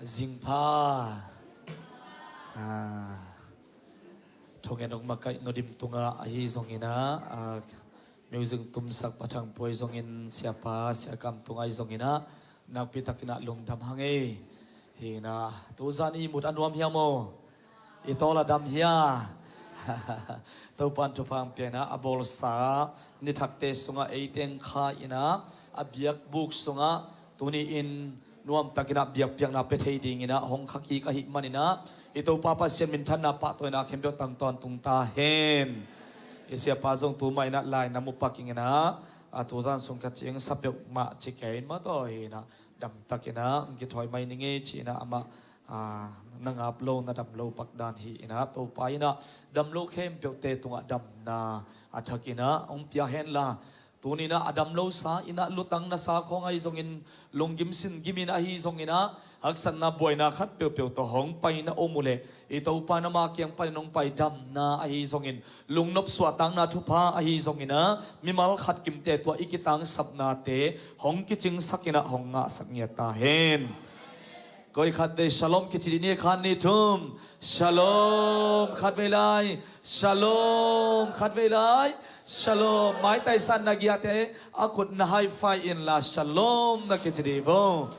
Zingpa Thongenong makai nodim tunga ahi zongina music tumsak patang poi zongin siapa siakam tungai zongina nak pitakina lungdam hange hina tuzani mut anwam hiamo itola dam hia topan tupang piana abol sa ni thakte sunga eiteng kha ina abyak buk sunga tuni in nuam takina biak piak na pethei ding ina hong khaki ka hi manina ito papa sian min than na pa toina khembyo tang ton tung ta hen isia pa jong tu mai na lai namu paking ina atuzan sung ka ching sapyok ma chikein ma to ina dam takina ngi thoi mai ninge china ama nangap lo na dam lo pakdan hi ina to pa ina dam lo khem pyok te tunga dam na athakina ong pia hen la tunina adam lo sa ina lutang na sa khong ai zongin longgim sin gimin ahi zongina haksan na boina khat pe pe to hong pai na omule ito pa na ma kyang pa nong pai dam na ahi zongin lungnop swatang na thupa ahi zongina mimal khat kim te to ikitang sapna te hong kiching sakina honga saknya ta hen koi khat de shalom kichiri ni khan ni thum shalom khat velai shalom khat velai Shalom, mai tai san na giate akut na high five in la shalom na kichidi bo.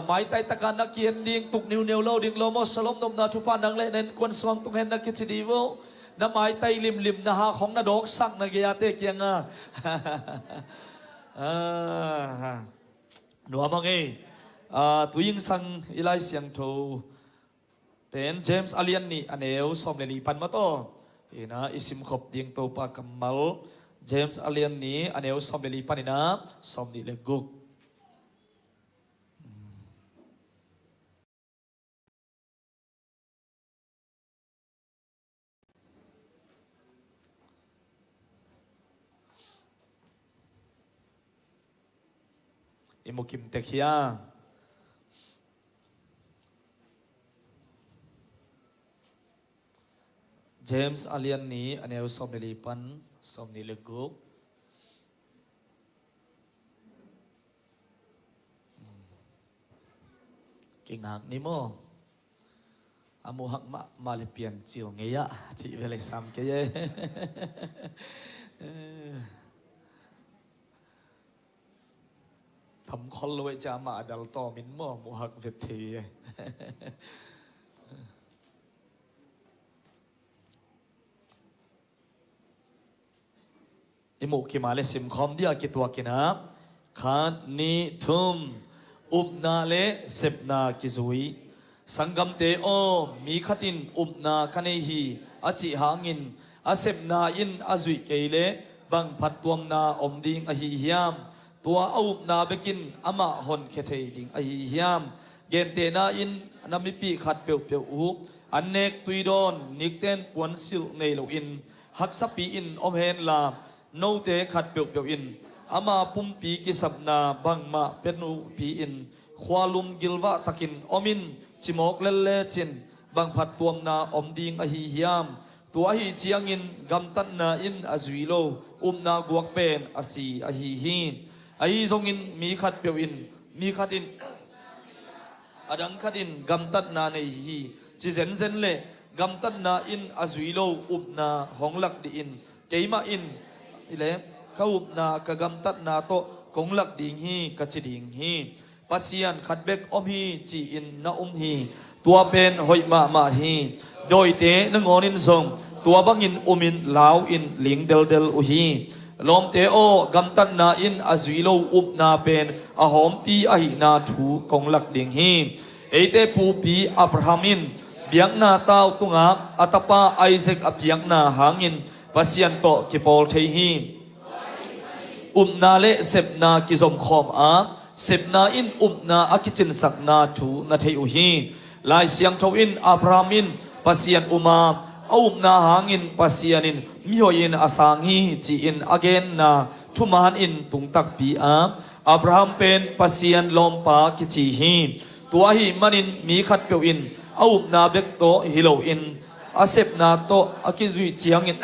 Mai tai takan na kien ding tuk niu niu lo ding lo mo shalom nom na thupa nang le nen kon swang tung hen na kichidi bo. Na mai tai lim lim na ha khong na dok sak na giate kiang Nuam mangi tuying sang ilai siang tho ten James Alian ni aneu som le li pan ma to. Ina isim khop ding to pa kamal James Alian ni aneu som le li panina som ni le guk imukim tekhia James Alian ni aneu som le li pan som ni le guk kingak ni mo amu hak ma le pian chiu ngeya thi vele sam ke ye thầm khol loi cha ma dal to min mo mu hak vet thi imu kimale sim khom dia kitwa kina khan ni thum upna le sepna kizui sangam te o mi khatin upna kanehi achi hangin asepna in azui keile bang phattuam na omding ahi hiam tua upna bekin ama hon khethei ding ahi hiam gente na in namipi khat peu peu u anek tuidon nikten puan sil nei lo in haksapi in omhen la no te khat peu peu in ama pumpi ki sabna bangma penu pi in khwalum gilwa takin omin chimok lelle chin bang phat tuam na omding ahi hiam tua hi chiangin gamtan na in azuilo umna guak pen asi ahi hi ai zongin mi khat peu in mi khatin adang khatin gamtat na nei hi chi zen zen le gamtat na in azuilo upna honglak di in keima in ile khaup na kagam tat na to konglak ding hi kachiding hi pasian khatbek om hi chi in na hi tua pen hoi ma hi doi te na ngonin song tua bangin umin lao in ling del del u hi lom te o gam tat na in azuilo up na pen a hom pi a hi na thu konglak ding hi eite pu pi abrahamin biang na tau tunga atapa Isaac apiang na hangin pasian to kipol thei hi umna le sepna kizom khom a sepna in umna akichin sakna thu na thei u hi lai siang tho in abrahamin pasian uma umna hangin pasianin mihoin asangi chi in again na thuman in tungtak pi a abraham pen pasian lompa kichi hi tua hi manin mi khat pe in umna bek to hilo in asepna to akizui chiang in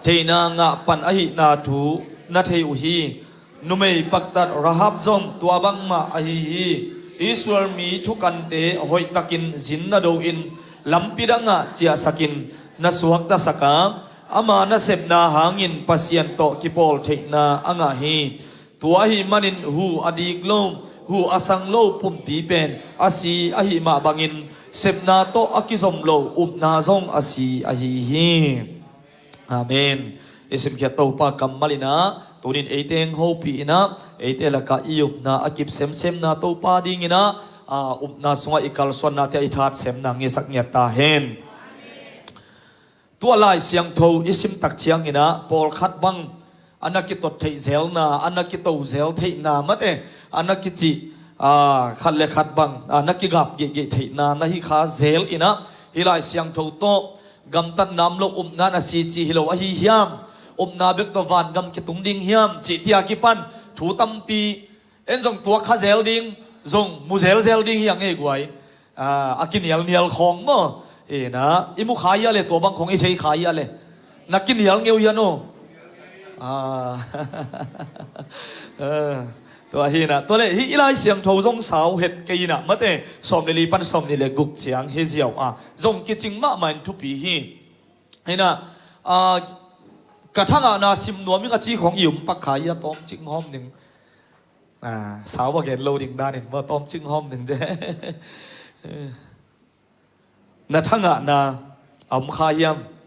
theina nga pan ahi na thu na thei u hi numei paktat rahab zom tua bang ma ahi hi Israel mi thukan te hoi takin zin na do in lampidanga chia sakin na suhak ta saka ama na sep na hangin pasien to kipol thek na anga hi tua hi manin hu adik lo hu asang lo pum pi pen asi ahi ma bangin sep na to akizom lo na zong asi ahi hi amen isim kya to pa kamalina tunin eiteng ho pi na eite laka iup na akip sem na to pa ding ina na sunga ikal swan na te ithat sem na ngesak nya ta hen tua lai siang tho isim tak chiang ina pol khat bang anakitot thei zel na anakito zel thei na mate anakichi khat le khat bang anakigap ge thei na nahi kha zel ina hilai siang tho to gam tat nam lo na na si chi hilo a hi hiam na bek to van gam ki tung ding hiam chi tia ki pan thu tam pi en jong tua kha zel ding jong mu zel ding yang e guai akinial khong mo e na imu khaya le to bang khong e thei khaya le nakinial ngeu ya noตัวฮีนะตัวเล่ฮีอีไลเสียงทงสาวเห็ดกีนะมาแต่สมในลีปันสมในเลกุกเสียงเฮเซียวจงกิจิงมามันทุปีฮีฮีนะกระทั่งนาซิมนัวมิกจีของอิ่มปักขายต้มจิงหอมหนึ่งสาวว่าแกนโลดิ่งด้านหนึ่งว่าต้มจิงหอมหนึ่งเด้นาทั้งนาขายย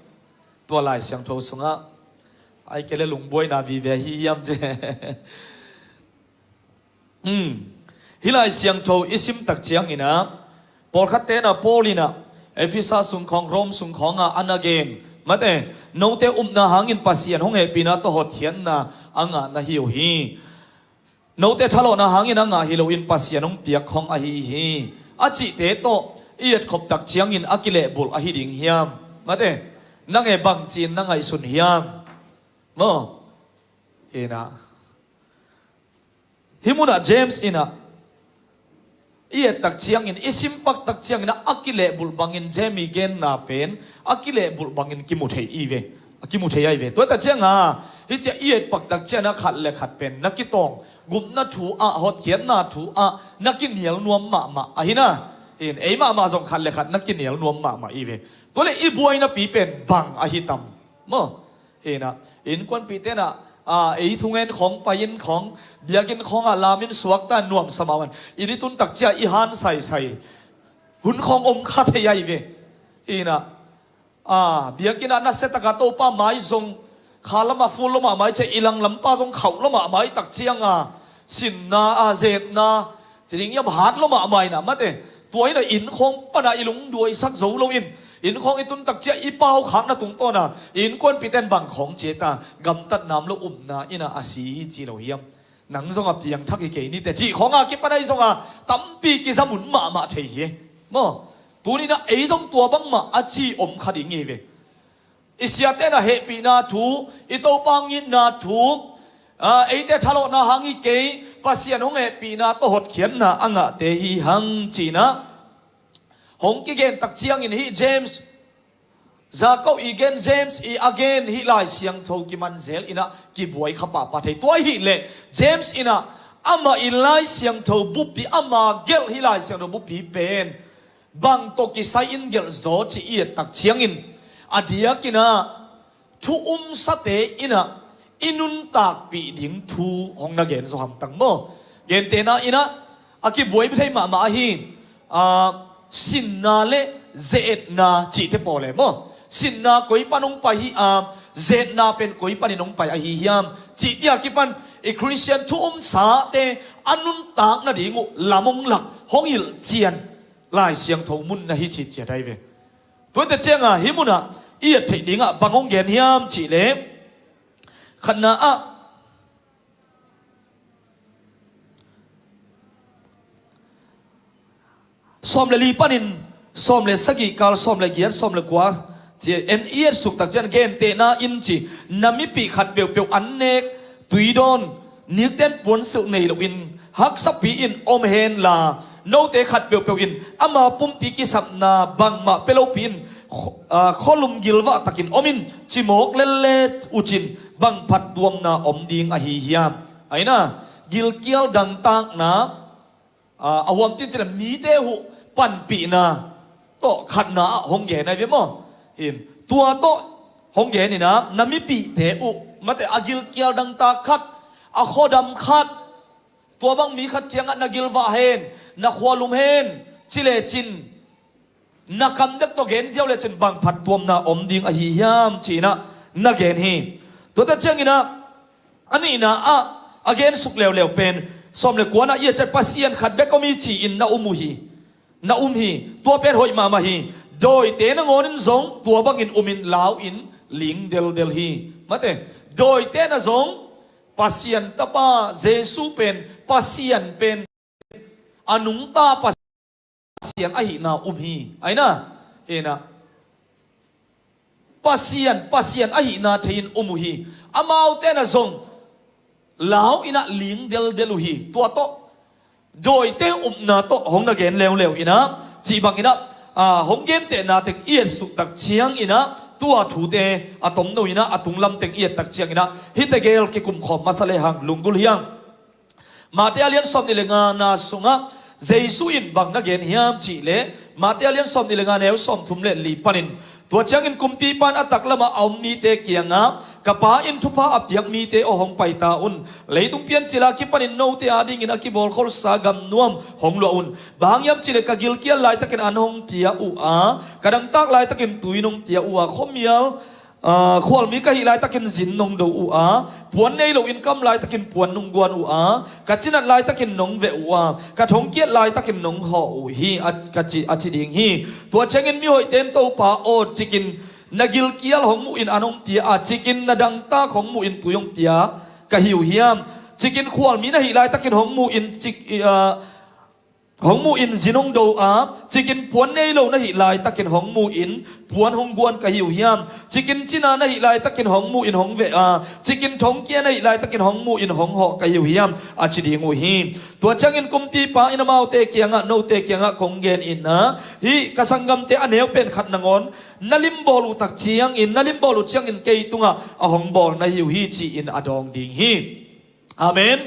ำตัวลายเสียงทงสงะไอ้แกเลยลุงบวยนาวีเวฮียำเจฮิลายเสียงโทอิสิมตักเจียงอินะปอลคัตเตนะปอลินะเอฟิซาสุงของโรมสุงของอันนาเกมมาแต่โนเตนาหางินปัสเซียนห้องเอปีนะตัวหดเทียนนะอังนาฮิวฮีโนเตทะเลาะนาหางินอังฮิโลอินปัสเซียนห้องเปียกของอหิฮีอาจิเตโตเอียดขบตักเจียงอินอากิเลบุลอหิดิงเฮียมมาแต่นังเอบังจีนนังไอสุนเฮียมโมเอนะฮิมุนะเจมส์อินะเอียตักเชียงอินอิสิมปักตักเชียงอินะอักิเลบุลบังอินเจมิเกนนาเป็นอักิเลบุลบังอินกิมุเทอีเวกิมุเทยเวตัวตักเชียงฮิจะเอียปักตักเชียงนะขัดเลขัดเป็นนักกิตองกุมนัทูหดเขียนนาทูนักกินเหนียวนวมมาฮินะเอ็นมาส่งขัดเลขัดนักกินเหนียวนวมมาอีเวตัวเลยอีบวยนะปีเป็นบังอหิตัมโมเอ็นะอินควนปีเตนะทุงเงินของไปยินของเบียกินของลามินสวกตานวมสมาวันอินิตุนตักเจียอีฮันใส่หุ่นของอมคาเทียอีเวอีนะเบียกินนัสเซตกาโตป้าไม้ทรงขาละมาฟูละมาไม้เจอีลังลำป้าทรงเขาละมาไม้ตักเจียงสินนาเจดนาจริงยับหาดละมาไม้นะมาเตตัวนี้อินของปนาอิลุงด้วยสักโซโลอินของอิตุนตักเจียอีเป้าขังนะตรงต้นอินควนปีเต้นบังของเจตากำตัดน้ำลูกนะอินะอาศีจีโรเฮียมหนังทรงอับเตียงทักเกยนี่แต่จีของกิปนัยทรงตั้มปีกิสมุนมาเทียมตัวนี้นะทรงตัวบังมาอาจีอมขดิงเอเวอิสยาเตนะเฮปีนาทูอิโตปังยินนาทูเตทะโลนะหังอีเกยปัสยานงเฮปีนาโตหดเขียนนะอังเตฮีหังจีนะหงกิเกนตักเชียงอินฮีเจมส์ซาเกาอีเกนเจมส์อีอเกนฮีลายเสียงโทกิมันเซลอินะกิบวยขบปะเทตัวฮีเลเจมส์อินะอามาอีลายเสียงโทบุปีอามาเกลฮีลายเสียงโทบุปีเป็นบังโตกิไซอินเกลโซจีเอียตักเชียงอินอดียกินะทูสเตอินะอินุนตักปีดิ่งทูหงนาเกนสหัมตังโมเกนเตนะอินะอากิบวยไปไทยมาฮีสินนาเลเจดนาจีเทปอเลโมสินนากุยปานงไปฮีเจดนาเป็นกุยปานินงไปอหิยามจีเดียกิปันคริสเตียนทุมสาเตอนุนตากนาดีงูลามงหลักห้องหิลเจียนลายเสียงทมุนนะฮิจิเจได้เวตัวแต่เจ้าฮิมุนะเอียดเทดิงบังองเกนฮิยามจีเลขณะสมเลลีปานินสมเลสกิกาลสมเลเกียร์สมเลกว่าเจเอ็นเอียร์สุกตักเจนเกนเตน่าอินจีนามิปีขัดเปียวอันเนกตุยดอนนิกเต้นปวนสุในลวินฮักสับปีอินอมเฮนลาโนเตขัดเปียวอินอามาปุ่มปีกิสับนาบังมาเปโลปีนคอลุมกิลวะตักินอมินจิโมกเลเลอุจินบังพัดดวมนาอมดิงอหิยามไอ้น่ะกิลเกียวดังตากนา อาวมตินจิละมีเตหุปันปีนาโตขัดนาหงเกนไอเวมอเห็นตัวโตหงเกนี่นะนามิปีเตอุมาแต่อากิลเกียลดังตาขัดอาโคดำขัดตัวบางมีขัดเทียงนากิลวาเฮนนักขวาลุมเฮนชิเลจินนักคำเด็กตัวเกนเจ้าเลจินบางผัดตัวนาอมดิงอหิยามจีนะนักเกนฮีตัวแต่เจ้างี้นะอันนี้นะอาเกนสุกเลวเลวเป็นสมเลกวนนะเอียจะปัสเซียนขัดเบกก็มีจีอินนาอุมุฮีนาอุมฮีตัวเป็นหอยมาฮีโดยเตนงอนินซงตัวบางอินอุมินลาวอินลิงเดลฮีมาเตโดยเตนซงปัสเซียนตะปาเจสุเป็นปัสเซียนเป็นอนุงตาปัสเซียนอหินาอุมฮีไอ้นะเอ็นะปัสเซียนอหินาเทียนอุมุฮีอามาเอาเตนซงลาวอินะลิงเดลฮีตัวโตโดยเตอุมนาโตหงนาเกนเลวอินะจีบังอินะหงเกนเตนาเต็งเอียดสุตักเชียงอินะตัวถูเตอะตอมโนอินะอะตุงลำเต็งเอียดตักเชียงอินะฮิตเกลกิคุมขอมมาสเลหังลุงกุลเฮียงมาเตอเลียนสอมนิเลงานาสุงะเจสุอินบังนาเกนเฮียมจีเลมาเตอเลียนสอมนิเลงาเนวสอมทุมเลลีปันินตัวเชียงอินกุมปีปันอัตักละมาเอามีเตเกียงะกะปาอินทุพาอับยักมีเตอหงไปตาอุนเลยตุงเปียนจิลากิปันินโนเตอาดิงินอกิบอลขอลสากัมนวมหงลอุนบางยามจิเลกะกิลเกียลายตะกินอันหงเปียอุอากระดังตักลายตะกินตุยนงเปียอุอาขมียลขวลมีกะฮิลายตะกินจินนงดูอุอาปวนในโลอินกัมลายตะกินปวนนงกวนอุอากะจินัดลายตะกินนงเวอุอากะทงเกียลายตะกินนงหออุฮีกะจิอจิดิงฮีตัวเชงินมีหอยเต็มโตปาโอจิกินนักิลเกียลของมูอินอันงเปียจิกินนาดังตาของมูอินตุยงเปียกะหิวเฮียมจิกินขวลมีนะฮิลายตะกินของมูอินจิกของมูอินจินงโดอาจิกินพวนในโลนะฮิลายตะกินของมูอินพวนของกวนกะหิวเฮียมจิกินจินานะฮิลายตะกินของมูอินของเวอาจิกินทงเกียนะฮิลายตะกินของมูอินของหอกะหิวเฮียมอาจิดีงูฮีตัวจังอินกุมปีปาอินมาเตเกียงะโนเตเกียงะคงเกนอินนะฮิกะสังกัมเตอเนวเป็นขัดนงอนนาลิมบอลูตักเชียงอินนาลิมบอลูเชียงอินเกยตุงะอหงบอลนาหิวฮีจีอินอดองดิงฮีอาเมน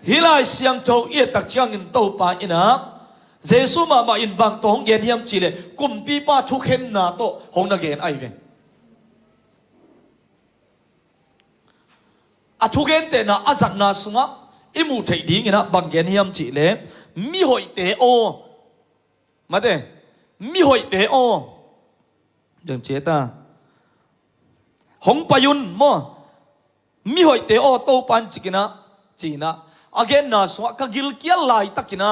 ฮิลายเสียงโตเอียตักเชียงอินโตปาอินะเจสุมาอินบางโตหงเกนเฮียมจีเลกุมปีปาทุกเข้มนาโตหงนาเกนไอเวอะทุกเกนเตนะอาจักนาสุงะอิมูเทดิงอินะบางเกนเฮียมจีเลมิหอยเตโอมาเตมิหอยเตโอเดิมเจตาหงปยุนมอมิหอยเตโอโตปันจิกินะจีนะอาเกนนาสุงะกะกิลเกียลลายตักินะ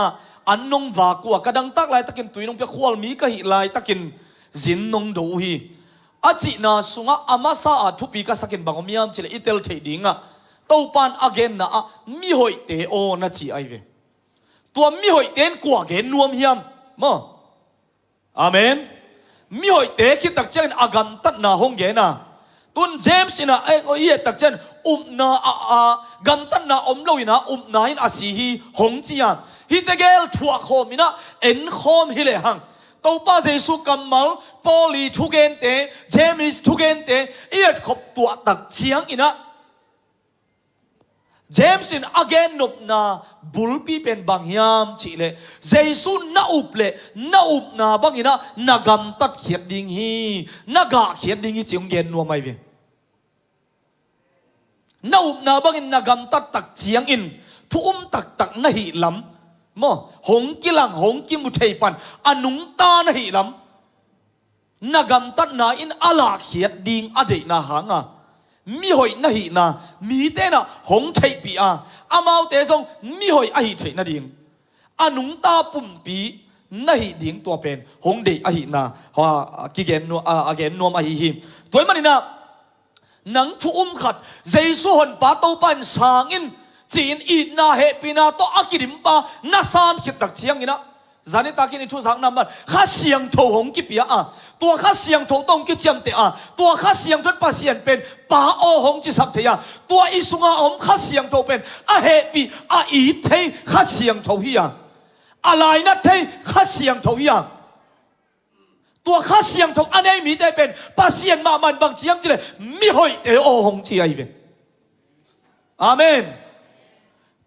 อันนงวากัวกระดังตักลายตะกินตุยนงเปียขวลมีกะหิลายตะกินจินนงดูฮีอาจินาสุงะอามาซาอาทุปีกะสกินบางมียามจิเลอิเตลเทดิงะเต้าปานอเกนนะมิหอยเตโอนะจีไอเวตัวมิหอยเตนกัวเกนนวมเฮียมมออาเมนมิหอยเตคิดตักเจนอากันตัดนาหงเกนะตุนเจมส์นะเอเยตักเจนนากันตัดนาอมโลยนะนาอินอาซีฮีหงจียาฮิตเกลทัวโคมินะเอ็นโคมฮิเลหังตัวป้าเจสุกัมมัลปอลีทุเกนเตเจมิสทุเกนเตเอียดขบตัวตักเชียงอินะเจมส์อินอเกนนบนาบุลปีเป็นบางยามชีเลเจสุนาอุบเลนาอุบนาบางอินะนากำตัดเขียดดิงฮีนากาเขียดดิงฮีจิงเกนนัวไม่เวนาอุบนาบางอินนากำตัดตักเชียงอินทุมตักนะฮิลำมอหงกิลังหงกิมุเทปันอนุงตานะฮิลำนักำตัดนาอินอาลาเขียดดิงอเจนาหางมีหอยนะฮินามีเตนะหงเทปีอามาเตซงมีหอยอหิเทนะดิงอนุงตาปุ่มปีนะฮิดิงตัวเป็นหงเดอหินาฮะกิเกนนัวอเกนนัวมาฮิฮิตัวมันนี่นะหนังทุมขัดเจสุหนปาโตปันสางอินจีนอีนาเฮปีนาโตอากิริมปานาซานคิดตักเชียงอินะจานิตากินทุสังน้ำมันข้าเสียงโถหงกิปีตัวข้าเสียงโถตงกิเจียมเตตัวข้าเสียงจนปาเสียนเป็นป่าโอหงจิสักเทียตัวอิสุงอาอมข้าเสียงโถเป็นเฮปีอีเทข้าเสียงโถฮีอะไรนะเทข้าเสียงโถฮีตัวข้าเสียงโถอันนี้มีแต่เป็นปาเสียนมามันบางเชียงจิเลยมิหอยเตโอหงจีไอเป็นอาเมน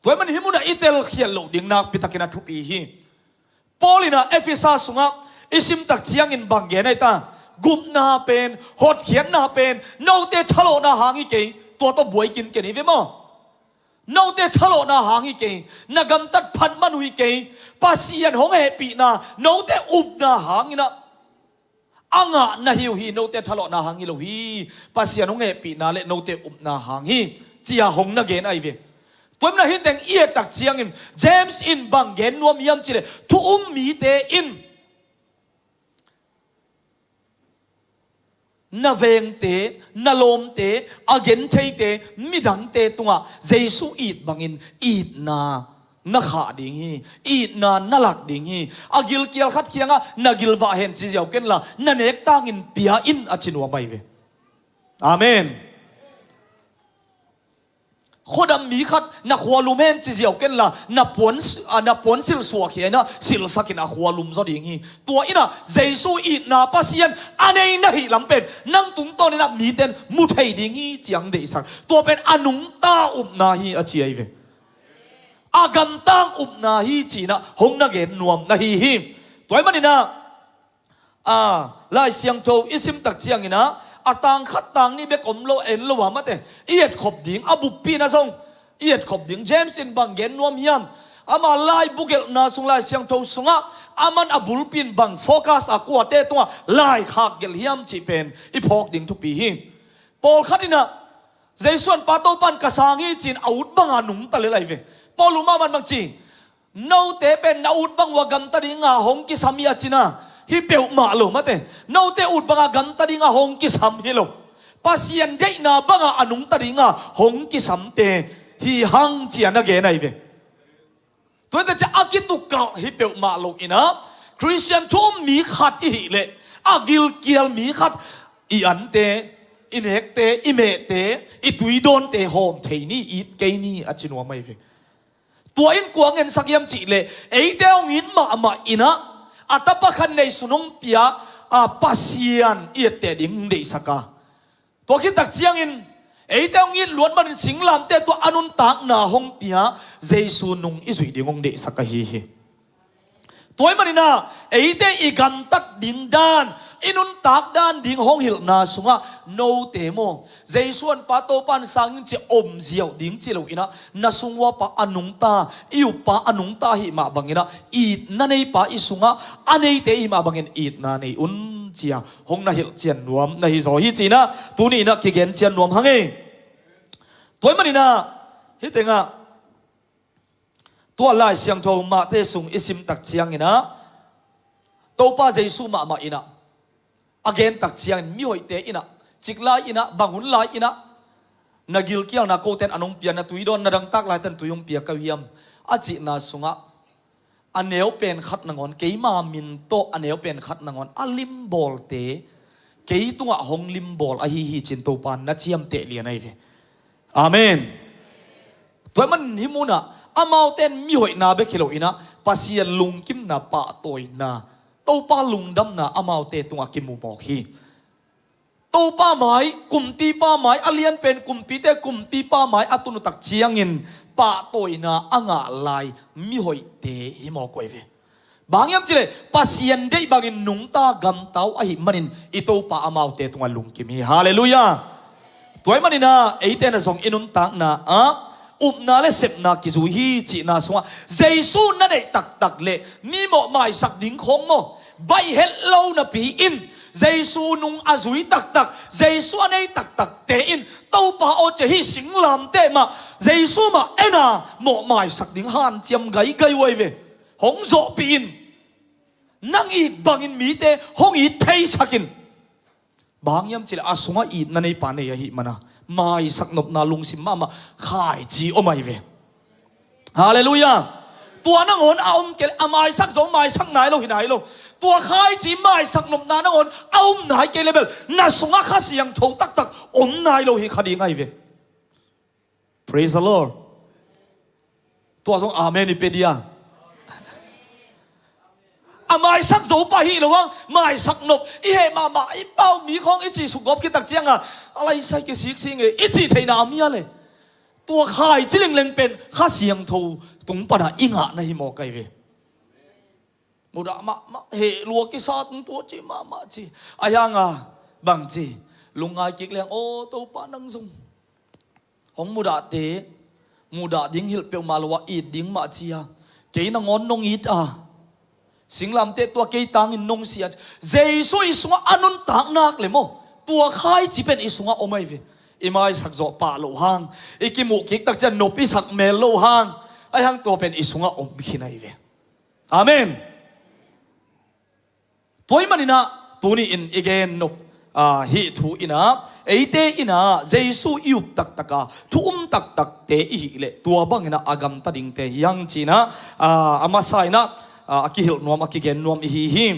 ตัวมันหิมุนะอิเตลเขียนโลดิ่งนักพิทักษ์นัทุปีฮีปอลินะเอฟิซัสสุงะอิสิมตักเชียงอินบังเกนไอตากุมนาเป็นหดเขียนนาเป็นโนเตทะโลนาหางอีเกตัวต้องบวยกินเกนี่เวมอโนเตทะโลนาหางอีเกนักำตัดพันมันหุยเกปัสยันหงเฮปีนาโนเตอุบนาหางอินะอังะนาฮิวฮีโนเตทะโลนาหางอิโลฮีปัสยันหงเฮปีนาเลโนเตอุบนาหางฮีเจียหงนาเกนไอเวตัวมันหิตแตงเอียตักเชียงอินเจมส์อินบังเกนนวมยำจิเลทุมมีเตอินนาเวงเตนาลมเตอาเกนเชยเตมิดังเตตัวเจสุอีดบังอินอีดนาขาดิ่งฮีอีดนาลักดิ่งฮีอากิลเกียลขัดเคียงะนากิลวาเห็นสิเจ้าเกันละนาเนกตังอินเปียอินอาชินวาไม่เวอาเมนคนดำมีขัดนักหัวลุมเห็นจีเจียวกันละนับปวนสิลสวกเขียนะสิลสักินักหัวลุมซอดีงี้ตัวอินะเจสุอีนาปัสยันอันนี้นะฮิลำเป็นนั่งตุ้งต้นนี่นะมีเต็นมุทัยดีงี้จียงเดสักตัวเป็นอนุงตาอุบนาฮีอาเจียเวอากัมตังอุบนาฮีจีนะหงนักเกนนวมนาฮีฮิตัวมันนี่นะลายเสียงโตอิสิมตักเจียงนี่นะอาตังขัดตังนี่เบกอมโลเอ็นโลวามาเตเอียดขบดิ่งอบุปีนะทรงเอียดขบดิ่งเจมส์อินบังเกนนวมยามอามาไลบุเกลนาสุงไลเสียงโตสุงะอามันอบุลปินบังโฟกัสอากวาเตตัวไลขากเกลยามจีเป็นอีพอกดิ่งทุกปีหิปอลขัดนี่นะเจส่วนปาโตปันกษางี้จีนอาวุธบังอาหนุ่มตะเลไลเวปอลุมามันบังจีโนเตเป็นอาวุธบังวากันตะดิงาหงกิสามีอาจีนะฮิเปียวมาโลมาเตโนเตอุดบังกันตะดิงาหงกิสัมฮิโลปัสยันเดนาบังอนุงตะดิงาหงกิสัมเตฮิฮังเจียนะเกนไอเวตัวแต่จะอากิตุกะฮิเปียวมาโลอินะคริสเตียนทุ่มมีขัดอีเลอากิลเกียลมีขัดอีอันเตอินเฮกเตอิเมเตอิตุยโดนเตโฮมเทนี่อีเกนี่อาจินวาไม่เวตัวอินกวางเงินสักยามจีเลไอเดวงินมาอินะอัตปะคันในสุนงเปียปัสยันเอียเตดิ่งเดสักาตัวคิดตักเจียงอินไอเดวงินล้วนมันสิงลามเตตัวอนุนตักนาหงเปียเจสุนุงอิสุยดิ่งเดสักาฮีตัวมันนี่นะไอเดอีกันตัดดิ่งด้านอินุนตักด้านดิ่งหงหิลนาสุงะโนเตโมเจส่วนปาโตปันสังจะอมเจียวดิ่งจิโลอินะนาสุงวะปะอนุงตาอิวปะอนุงตาหิมาบังอินะอีดนั่นไอปะอิสุงะอันไอเตอิมาบังอินอีดนั่นไออุนเจียหงนาหิลเจียนนวมนาหิโซฮิจีนะตัวนี้นะกิเกนเจียนนวมหังเอตัวมันนี่นะฮิตเองะตัวลายเสียงโทมาเตสุงอิสิมตักเจียงอินะโตป้าเจสุมาอินะagain tak siang mi hoi te ina chikla ina bangun la ina nagil kial na ko ten anong pia na tuidon na dang tak lai ten tuyong pia kawiam achi na sunga aneo pen khat nangon keima min to aneo pen khat nangon alim bol te kei tunga hong lim bol a hi chin to pan na chiam te lian ai ve amen toy man himuna amau ten mi hoi na be khilo ina pasian lung kim na pa toy naโตป้าลุงดำนาอามาเตตุงอากิมูบอกฮีโตป้าไม้กลุ่มปีป้าไม้อเลียนเป็นกลุ่มปีเตกลุ่มปีป้าไม้อตุนุตักเชียงินป้าโตยนาอ่างลายมิหอยเตหิมอกวยเวบางยามจิเลปัสยันได้บางอินนุงตากำเต้าอหิมันินอิโตป้าอามาเตตุงอาลุงกิมีฮาเลลูยาตัวมันินาไอเตนะส่งอินุนตักนาอุบนาเลเสพนากิจูฮีจีนาสวะเจสูนั่นไอตักเลมีหมอหมายสักดิ่งคงโมใบเฮลโลนะปีอินเจสูนุงอาจุยตักเจสูอันไอตักเตอินเต้าป่าโอเจฮีสิงลามเตมาเจสูมาเอ็น่าหมอหมายสักดิ่งฮันเจียมไกไว้เวหงโจปีอินนั่งอีดบังอินมีเตหงอีดเทยสักินบางยามจิเลอาสงะอีดนั่นไอปานเนียหิมานะไม่สักนบนาลุงสิมาขายจีโอไม่เวฮาเลลูยาตัวนั่งหนเอาเกลอไม่สักสองไม่สักไหนโลหินไหนโลตัวขายจีไม่สักนบนานั่งหนเอาไหนเกลเลเบลน่าสงะข้าเสียงโถตักอมไหนโลหิคดีไงเว Praise the Lord ตัวสงอาเมนิเปเดียไม่สักโจปะฮีหรือว่าไม่สักนบอีเฮมาอีเป้ามีของอีจีสุกบคิดตักเจียงอะไรใส่กิสิกสิงอีจีเทนามีอะไร ตัวขายจิเล็งเป็นข้าเสียงทูตุงปนะอิงะนะฮิโมไกเวมุดะมาเฮลัวกิซาตุงตัวจีมาจีอายางาบางจีลุงไงกิกเลียงโอตัวปานังซุงของมุดะเตมุดะดิ้งหิลเปียวมาลวะอีดดิ้งมาจีอะเกยนังอนนงอีดอะสิงลำเตตัวเกยตังอินนงเสียเจสุอิสุงะอนุนตักนักเลยโมตัวขายจีเป็นอิสุงะโอไม่เวอีไม่สักโจป่าโลหังอีกิมุกิกตักจะนบอิสักเมลโลหังไอหังตัวเป็นอิสุงะอมขินัยเวอาเมนตัวมันนี่นะตัวนี้อินอีเกนนบฮิทูอินะเอเตอินะเจสุยุบตักตักะทุ่มตักเตอีเลตัวบังอินะอากำตัดิงเตยังจีนะอามาไซนะอากิฮิลนวมอากิเกนนวมอีฮิม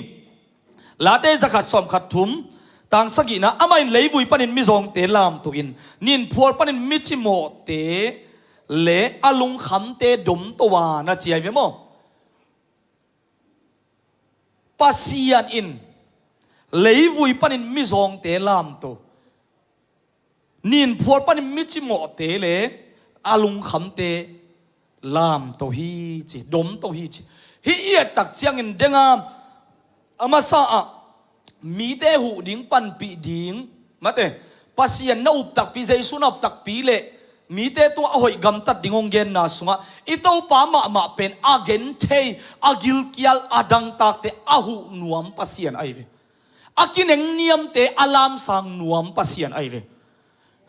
ลาเตจะขัดสมขัดทุ่มต่างสักนะอามันเลยวุยปันินมิจงเตลามตัวอินนินพัวปันินมิจิโมเตเลอลุงคำเตดมตัวนะจีไอเวโมปัสยันอินเลยวุยปันินมิจงเตลามตัวนินพัวปันินมิจิโมเตเลอลุงคำเตลามตัวฮีจีดมตัวฮีจีฮีเอียตักเชียงอินเดงามอามาซามีเตหูดิ้งปันปีดิ้งมาเตปัสยันน่าอุบตักปีเจสุน่าอุบตักปีเล่มีเตตัวหอยกำตัดดิ้งองเกนนาสุงะอิโตปามาเป็นอาเกนเทอากิลกิลอาดังตักเตอาหูนวมปัสยันไอเวอากินเองเนียมเตอลามสังนวมปัสยันไอเว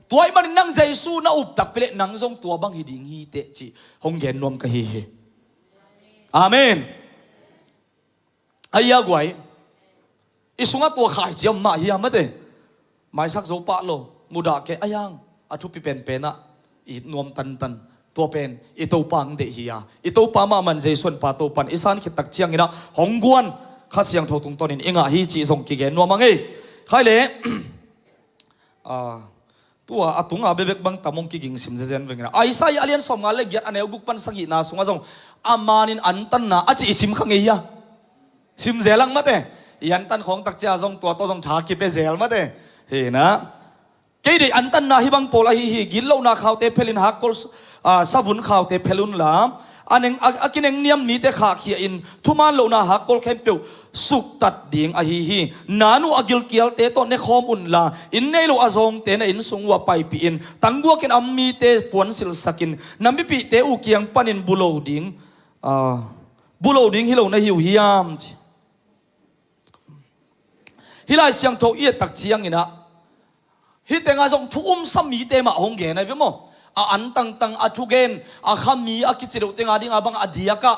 ตัวไอ้มันนั่งเจสุน่าอุบตักปีเล่นั่งทรงตัวบังฮิดิ้งฮีเตจีองเกนนวมกะฮีอาเมนอายะกวยอิสุงะตัวขายเจียมมาเฮียมะเตไม่สักโจปะโลมุดาเกอายังอาทุปิเป็นนะอีนวมตันตัวเป็นอีตัวปังเดเฮียอีตัวปามามันเจส่วนปาตัวปันอิสานคิดตักเจียงอินะหงกวนข้าเสียงโทตุงตอนินเองะฮีจีส่งกิเกนนวมมังเอใครเล่ตัวอาตุงอาเบเบกบังตามงกิกิงซิมเจนเวงนะไอซ่าอาเลียนสมงาเล็กยัดอันเอกุกปันสักอีนาสุงะส่งอามานินอันตันนะอาจิซิมขังเฮียซิมเจลังมะเตยันตันของตักเจ้าทรงตัวต้องถากิเปเซลมาเตเห็นนะเกย์เดอันตันนาฮิบังโปลาฮิกินเล่านาข่าวเตเพลินฮักกอลสาวุนข่าวเตเพลุนลามอันเองอากินเองเนียมมีเตขาเขียอินทุมานเล่านาฮักกอลเข้มเปียวสุกตัดดิ่งอฮินานูอากิลเกียลเตต้นในคอมุนลาอินในโลอาซงเตนอินสงวไปปีอินตั้งวัวกินอัมมีเตปวนสิลสกินน้ำมิปีเตอุเกียงปันินบุโลดิ่งฮิโลในหิวฮิยามฮิลายเสียงโทเอียตักเชียงอินะฮิเตงอาจงทุ่มสมีเตมาหงเกนไอ้เพื่อนมั้งอันตังอาทุเกนขมีกิจเดเตงอาดิงอาบังอดียกะ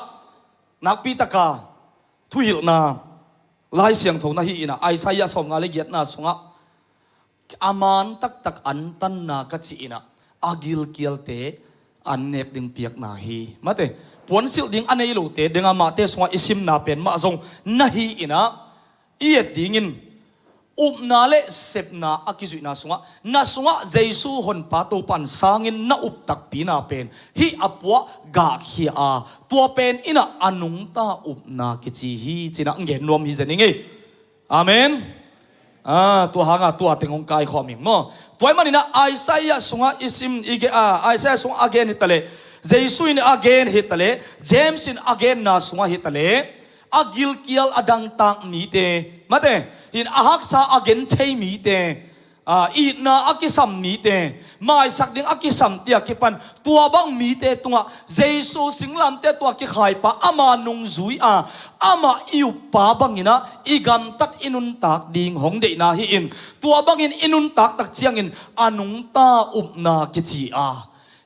นักปีตะกาทุหิลนาลายเสียงโทนะฮิอินะไอไซยาสมงาเลเกียตนาสุงะอามันตักอันตันนากัจอินะอากิลเกียลเตอันเนบดิงเปียกนาฮีมาเตปวนสิลดิงอันเนยโลเตดิงอามาเตสุงะอิซิมนาเป็นมาจงนาฮีอินะเอียดดิงินนาเลเสพนาอากิจุนาสุงะนาสุงะเจสุหนปาตุปันสางินนาอุบตักปีนาเป็นฮิอปัวกาขีอาตัวเป็นอินะอนุงตาอุบนากิจิฮีจินะเงินรวมฮิเจนิงเออาเมนตัวหางตัวเต็งองกายขอมิงมั้งตัวมันนี่นะไอไซยาสุงะอิซิมอีเกไอไซยาสุงะอเกนฮิตเลเจสุอินอเกนฮิตเลเจมส์อินอเกนนาสุงะฮิตเลอากิลกิลอดังตังมีเตมาเตอินอาฮักซาอาเกนเทมีเตอีนาอากิสัมมีเตไม่สักดิ่งอากิสัมเตียกิปันตัวบังมีเตตัวเจสุสิงลำเตตัวกิขายปะอามานุงซุยอามาอิวปาบังอินะอีกำตักอินุนตักดิ่งหงเดนาฮิอินตัวบังอินุนตักเจียงอินอนุงตาอุบนากิจี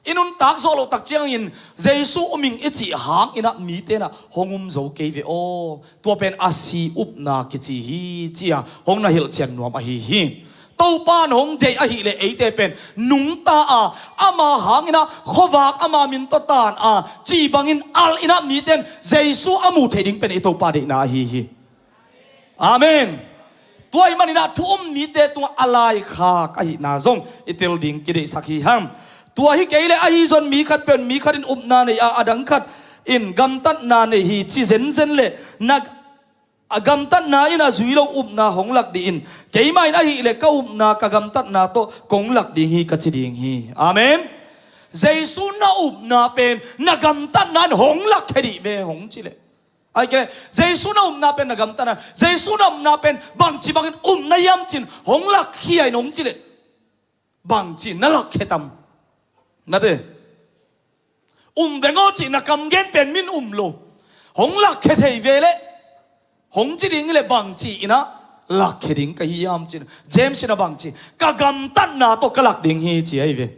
อินุนตักโซโลตักเจียงอินเจสุอุมิงอิจิหางอินะมีเตนะหงุมโจเกวิโอตัวเป็นอาศีอุบนากิจิฮีจีหงนาฮิลเชียนนวมอฮีตัวปานหงเจอหิเลเอเตเป็นนุงตาอามาหางอินะขวากอามามินตตานจีบังอินอัลอินะมีเตนเจสุอามูเทดิงเป็นตัวปาเดนาฮีอาเมนตัวมันอินะทุ่มมีเตตัวอะไรข้ากะหินาซงอิเตลดิงกิเดสักฮีฮัมตัวฮิเกเลอาฮิจนมีขัดเป็นมีขัดอินอุบนาในอาดังขัดอินกำตัดนาในฮีจีเซนเลนักกำตัดนาอินะจุยลงอุบนาหงหลักดีอินเกย์ไม่นะฮีเลก็อุบนากกำตัดนาโตกงหลักดีฮีกัจจิดีฮีอาเมน Giêsu na na pen nagam tan nan hong lak khedi ve hong chile ai ke Giêsu na na pen nagam tan Giêsu na pen bang chi bang na yam chin hong lak khi ai nong chile bang chi na lak khetam na de vengo chi na kam gen pen min lo hong lak khe thei ve le hong chi ding le bang chi ina lak khe ding ka yam chin James na bang chi ka gam tan na to ka lak ding hi chi ai ve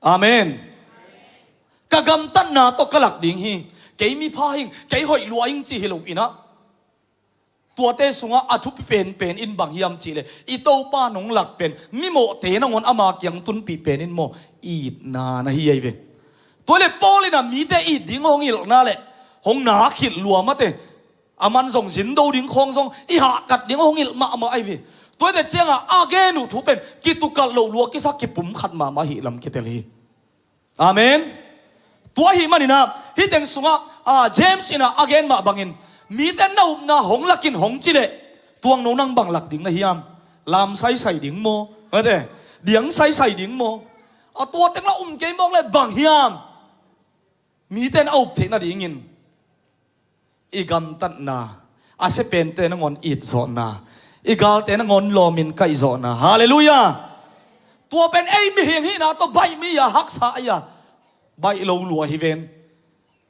Amen. Kagam tan na to kalak ding hi. Kay mi pa hing, kay hoy luaing chi hilong ina. Tuate sunga atu pen in bang hiam chi le. Ito pa nong lak pen. Mi mo te na ngon ama kyang tun pi pen in mo. Eat na hi ai ve. Tuale poli na mi te eat ding hong il na le. Hong na khit lua ma te. Aman song sin do ding khong song. I ha kat ding hong il ma ai ve. Tôi để chiang again nu thu pen kitukal lo lua kisa kipum khat ma hi lam kiteli amen tua hi manina hi teng sunga James ina again ma bangin mi ten na hong lakin hong chile tuang no nang bang lak ding na hiam lam sai ding mo ade diang sai ding mo tua teng la ke mong le bang hiam mi ten au the na ding in igam tan na ase pen te na ngon it zo na igal te na ngon lo min kai zo na hallelujah tua pen ei mi hing hi na to bai mi ya hak sa ya bai lo lua hi ven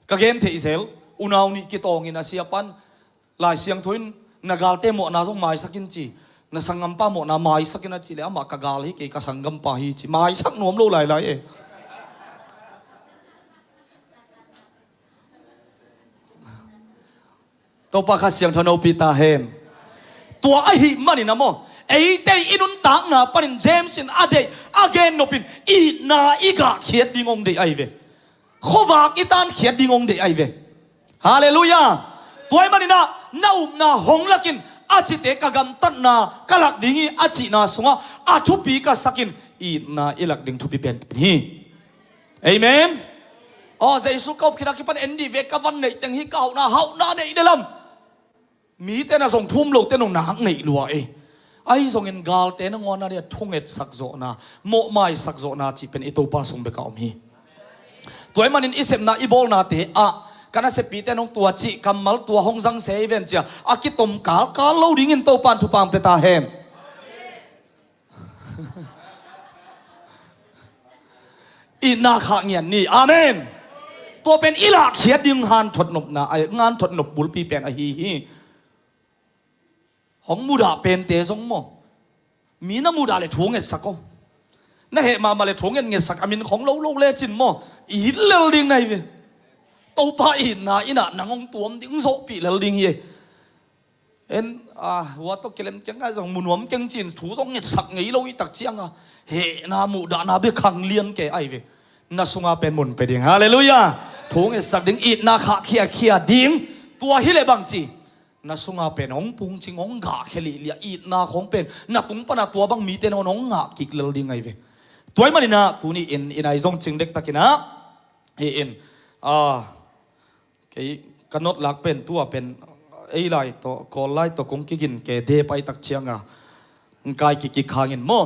ka gen the isel unaw ni ki tong in asiapan lai siang thoin nagal te mo na jong mai sakin chi na sangam pa mo na mai sakin chi le ama ka gal hi ke ka sangam pa hi chi mai sak nom lo lai lai e to pa kha siang thono pita hen tua ahi mani namo ei te inun tang na panin James in ade again nopin I na iga khiat dingong de ai ve khowak itan khiat dingong de ai ve hallelujah tuai mani na hong lakin achite kagam tan na kalak dingi achi na sunga athupi ka sakin I na ilak ding thupi pen hi amen Jesu kau khina ki pan endi ve ka van nei teng hi kau na hau na nei delam mi te na song thum lo te nong na hang nei lua e ai song in gal te na ngon na ria thunget sak zo na mo mai sak zo na chi pen ito pa song be ka om hi toy manin isem na ibol na te kana se pi te nong tua chi kamal tua hong jang se event cha akitom kal kal lo ding in to pan thu pam pe ta hem ina kha ngian ni amen to pen ila khiat ding han thot nop na ai ngan thot nop bul pi pen a hi hong muda pen te song mo mi na muda le thung et sako na he ma le thung et nge sak amin khong lo le chin mo I lel ding nai ve to pa ina nangong tuom ding zo pi lel ding ye en wa to kelem kyang ga jong munom kyang chin thu jong nge sak ngei lo I tak chiang he na muda na be khang lian ke ai ve na sunga pen mun pe ding hallelujah thung et sak ding it na kha khia ding tua hi le bang chi na sunga pen ong pung ching ong ga kheli lia it na khong pen na tung pa na tua bang mi ten ong nga kik lel ding ai ve toy mani na tu ni in ai jong ching dek takina in ke kanot lak pen tua pen ei lai to kol lai to kong kigin ke de pai tak chianga kai ki khangin mo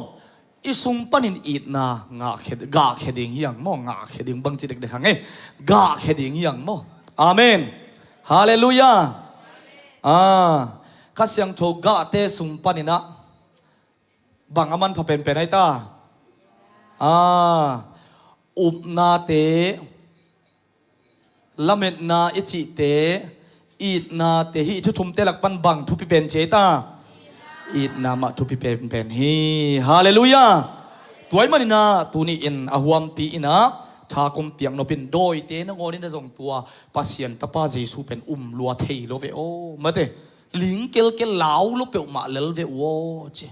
isung panin it na nga khed ga kheding yang mo nga kheding bang chi dek de khang e ga kheding yang mo amen hallelujah kasyang tho ga te sung panina bang aman pha pen ai ta na te lamet na ichi te it na te hi thu thum te lak pan bang thu pi pen che ta it na ma thu pi pen hi hallelujah tuai manina tu ni in ahuam pi ina tha kum piang no pin doi te na ngoni na jong tua pasien ta pa Jesu pen lua thei lo ve o mate ling kel lau lo pe ma lel ve wo che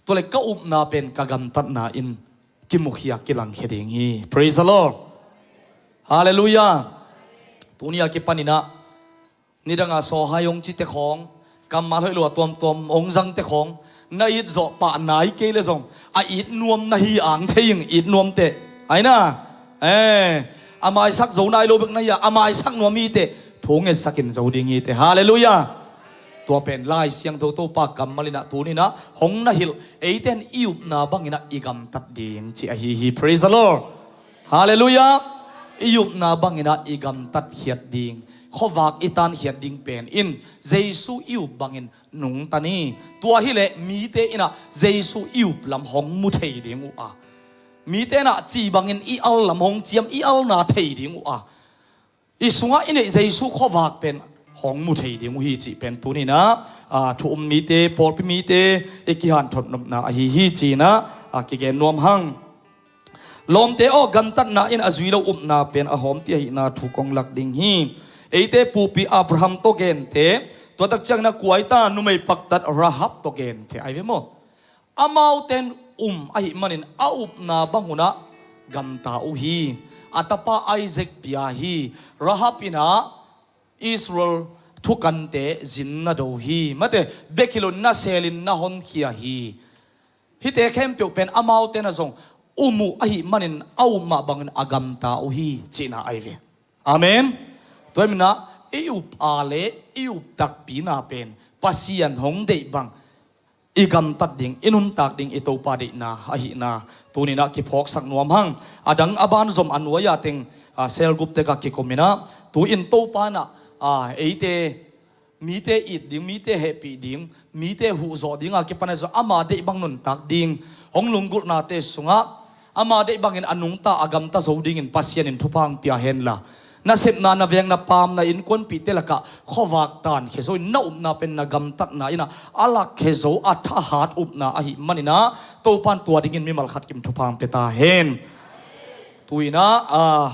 to le ka na pen ka gam tat na in kimukhia kilang heding hi praise the Lord hallelujah tunia ki panina nidanga so hayong chi te khong kamal hoi lo tom ong jang te khong na it zo pa nai ke le jong it nuam na hi ang theing it nuam te aina amai sak zo nai lo bek na ya amai sak nuam mi te thong e sakin zo ding hi te hallelujah ตัวเป็นลายเสียงโตโตปากกำมาลินะตูนี่นะหงนะฮิลเอเตนอิวนาบังอินะอีกำตัดดิงจีฮี praise the Lord hallelujah อิวนาบังอินะอีกำตัดเขียดดิงขวากอิตานเขียดดิงเป็นอินเจสุอิวบังอินนุงตานีตัวฮิเลมีเตอินะเจสุอิวลำหงมุเทดิงอุอามีเตนะจีบังอินอีอัลลำหงเจียมอีอัลนาเทดิงอุอาอิสุงะอินเจสุขวากเป็นหงมุเทดิงอุฮีจีเป็นตัวนี้นะทุมมีเตปอลพิมีเตเอกิฮันทนนนะฮีจีนะกิเกนนวมหังลมเตอกันตันนะอินอจุยเรานาเป็นหอมเตียนาถูกกองหลักดิ่งฮีเอเตปูปีอับราฮัมโตเกนเตตัวตักจังนักไว้ตานุไม่ปักตัดราฮับโตเกนเตไอเวโมอามาเตนไอมันินอาอุบนาบังหุนะกัมตาอุฮีอัตปาไอเซกพิอาฮีราฮับอินะอิสราเอลทุกันเตจินนาโดฮีมาเตเบกิลนนาเซลินนาฮอนขียฮีฮิเตเข้มเปียวเป็นอามาเตนะจงมูไอมันินอาอุมาบังนอากัมตาอุฮีจีน่าไอเวอาเมนตัวมินะอิอุปอาเลอิอุปตักปีนาเป็นปัสยันหงเดบังอีกัมตัดดิ่งอินุนตักดิ่งอิโตปาดินาไอนาตัวนี้นะกิพอกสักนวมหังอดังอบานจอมอันวยาติงเซลกุปเตกะกิคอมินะตัวอินโตปานะเอเตมีเตอิดดิ่งมีเตเฮปีดิ่งมีเตหูโซดิ่งอากิปันเซอามาเดบังนุนตักดิ่งหงลุงกุลนาเตสุงะอามาเดบังอินอนุงตาอากัมตาโซดิ่งอินปัสยันอินทุพังพิอาเฮนละนาเสพนานาเวียงนาปามนาอินควนปีเตละกะขวักตานเขโซน่าอุบนาเป็นนากำตัดนาอินะอาลักเขโซอัฐาหัดอุบนาอหิมันอินะตัวพันตัวดิ่งมีมัลขัดกิมทุพามเตตาเฮนตุยนะ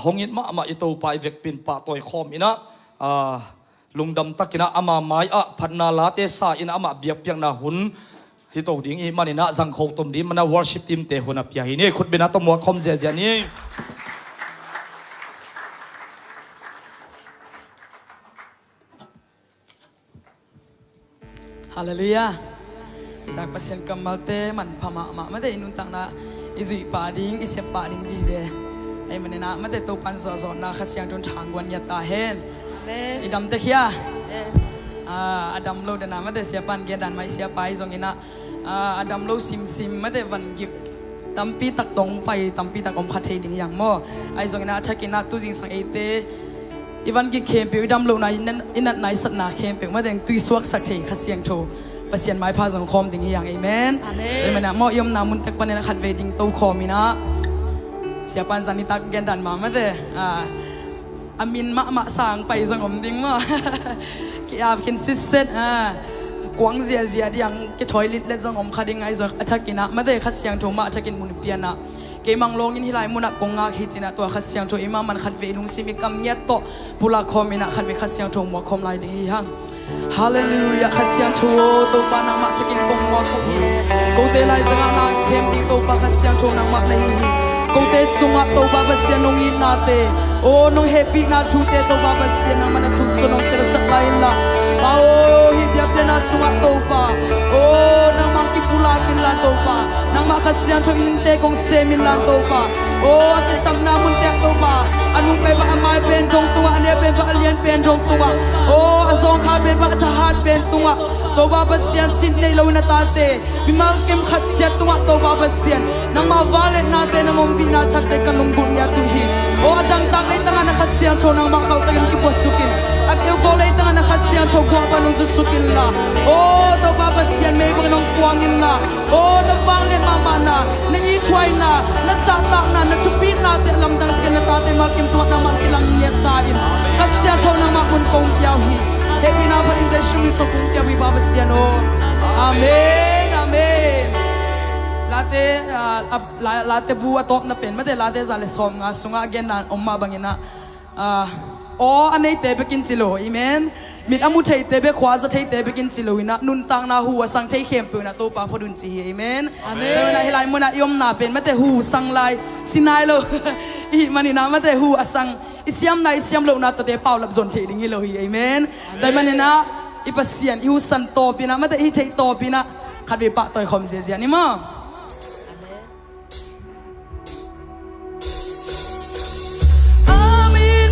หงอินมาอิโตไปเวกปินปะตัวคอมอินะลุงดำตักินะอามาไม้พันนาลาเตสาอินะอามาเบียบเปียงนาหุนฮิโตดิ่งอิมันอินะสังโคตมดีมันนะวอร์ชิปทีมเตหุนอพิยาฮินี่ขุดเบนะตมัวคอมเจเจนี่ฮาเลลูยาจากpasien kamalte man phama ma mate inun tang na izui pa ding isep pa ding di ve ai manena mate to pan so so na khasiang ton thangwan ya ta hen idam te khia adam lo dana mate siapan gen dan mai siapa izong ina adam lo sim sim mate van gip tampi tak tong pai tampi tak om khathe ding yang mo ai zong ina thakina tu jing sang ete Ivan gi kempe idam lo na inat nai sat na kempe ma deng tui suak sak thei khasiang tho pasien mai pha jong khom ding yang amen amen na mo yom na mun tek panena khat ve ding to khomina siapan zani tak gen dan ma ma de amin ma sang pai jong om ding mo ki ap kin siset kwang zia zia diang ke toilet let jong om khading ai jok athakina ma de khasiang tho ma athakin mun piana ke manglong in hilai muna konga khichina to khasiang tho ima man khat ve nung simi kam nyat to pula khomina khat ve khasiang tho mo khom lai ding hi hang hallelujah khasiang tho to pa nang ma chikin kong mo ko hi ko te lai zanga na sem di to pa khasiang tho nang ma lai hi ko te sunga to ba ba sian nong in na te o nong happy na thu te to ba ba sian nang mana thuk so nong ter sak lai la pa o hi bia plena sunga to pa o nang ma ki pula kin la to pa nang ma khasiang tho in te kong semin la to pa o ati sam na mun te to pa anung pe ba amai pen jong tuwa ane pen ba alien pen jong tuwa o azong kha pe ba cha hat pen tuwa to ba ba sian sin nei lo na ta te bimal kem khat sia tuwa to ba ba sian nang ma vale na te nang om bina chak te kalung gun ya tu hi o adang tak nei tanga na khasiang tho nang ma khau ta ki posukin ak eu go lei tanga na khasiang tho kwa pa nung sukin la o to ba ba sian me ba nong kwangin la o na vale mama na na i twai na sa ta na chupi na te lam dang ken na ta te ma kim tu na ma kilang nyet ta in khasiang tho nang ma kun kong piao hi he bina pa in jesu ni so kung tia wi ba ba sian o amen amen late bu atop na pen mate late zale som nga sunga again na omma bangina o anei te bekin chilo amen mit amu thei te be khwa za thei te bekin chilo ina nun tang na hu asang thei khem pe na to pa phodun chi amen amen na hilai mona yom na pen mate hu sang lai sinai lo i manina mate hu asang isiam lo na to te pau lap zon thei ding lo hi amen dai manina ipasian hu san to pina mate hi thei to pina khat be pa toy khom je je ni ma Amin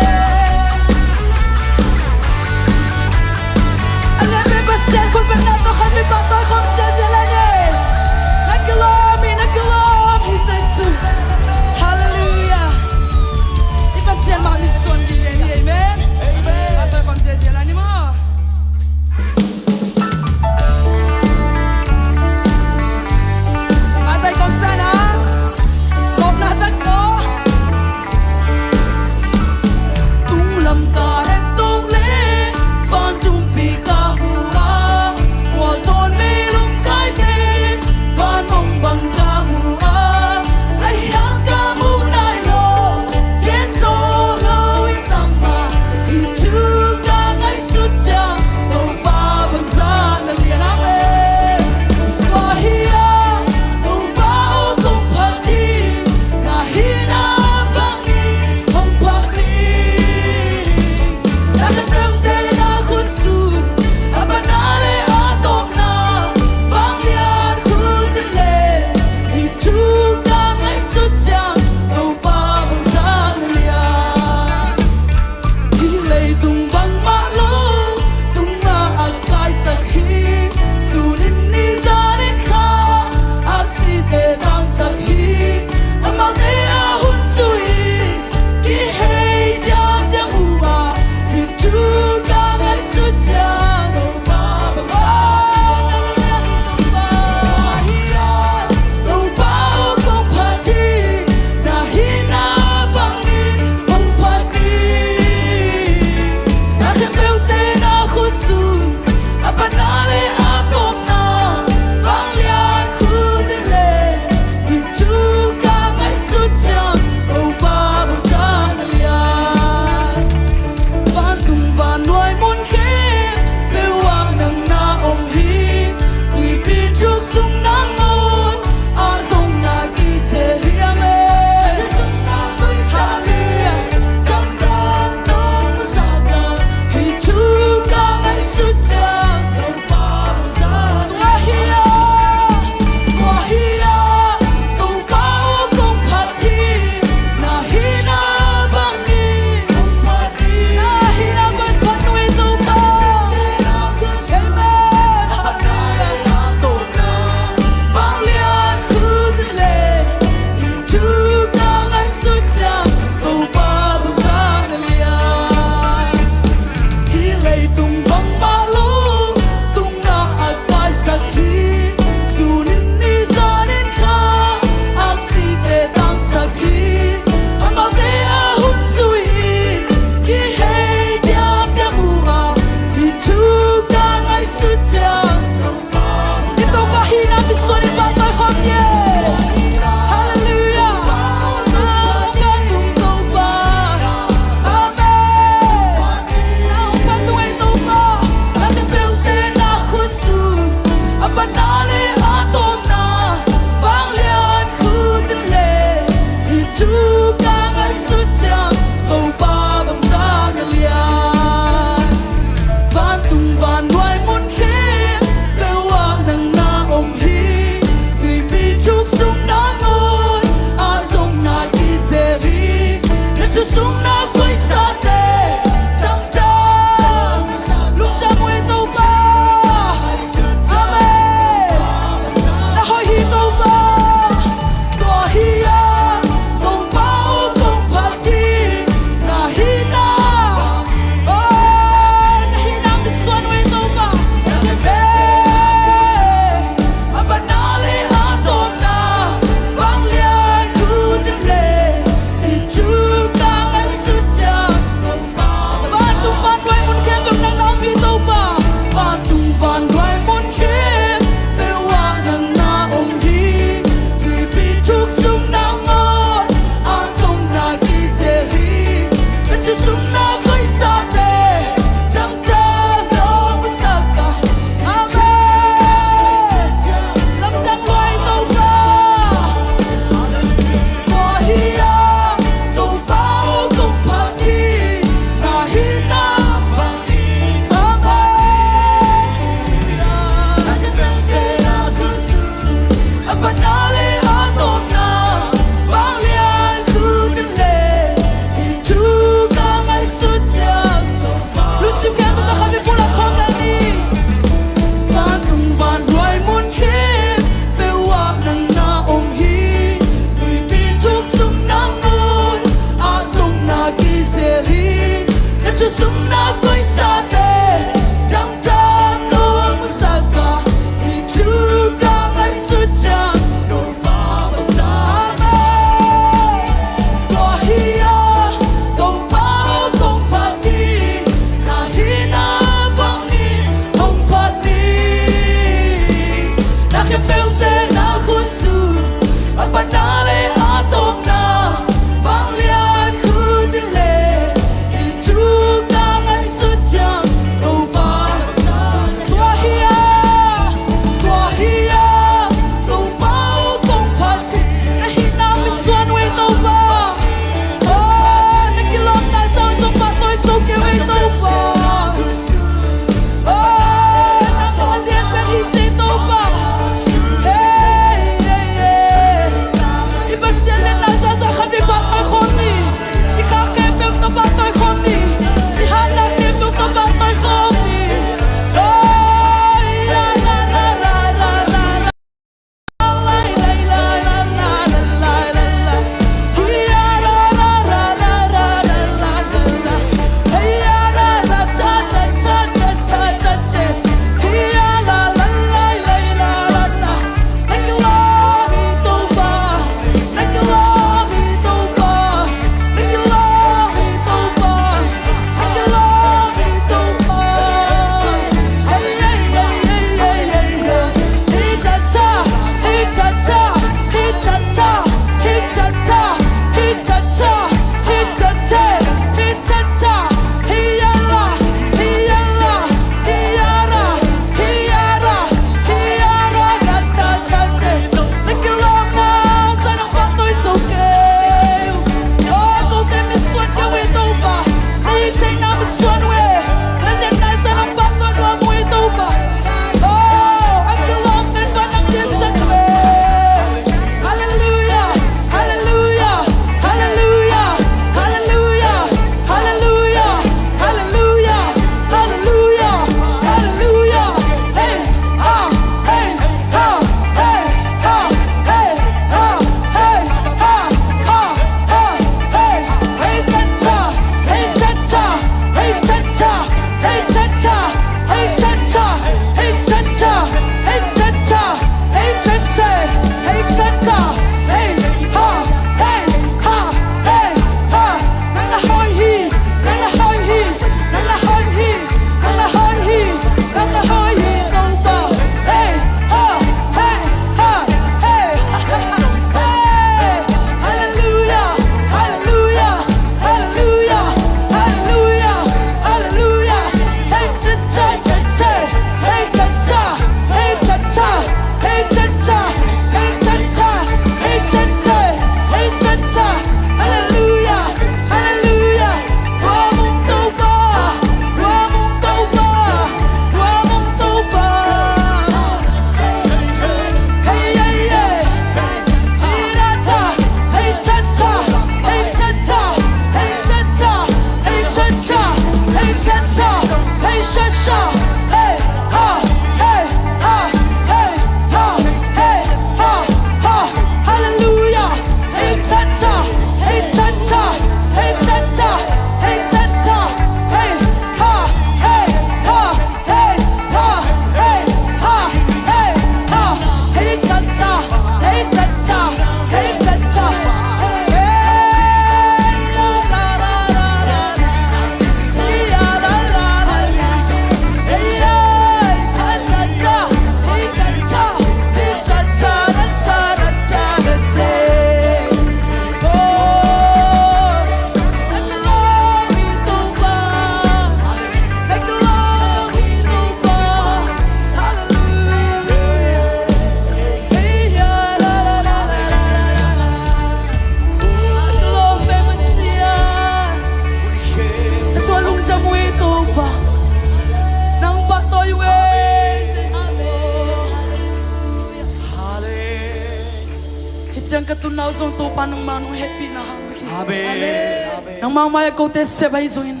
katunaw zong to pa nang manong happy na hang. Amen. Nang mamaya ko te sebay zoin.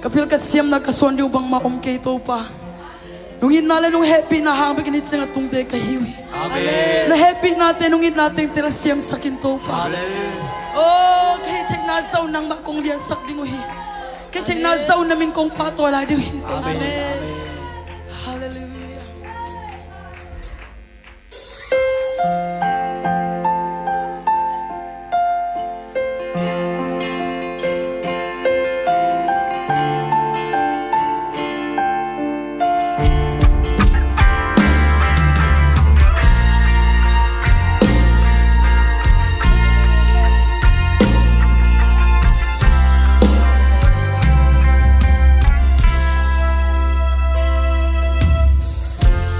Kapil ka siyam na kasuan di ubang maom kay to pa. Nungin nala nung happy na hang biginit siya nga tungte kahiwi. Amen. Na happy natin nungin natin tira siyam sa kinto pa. Oh, kay check na zaw nang makong liyan sak dinguhi. Kay check na zaw namin kong pato wala diwi. Amen. Hallelujah.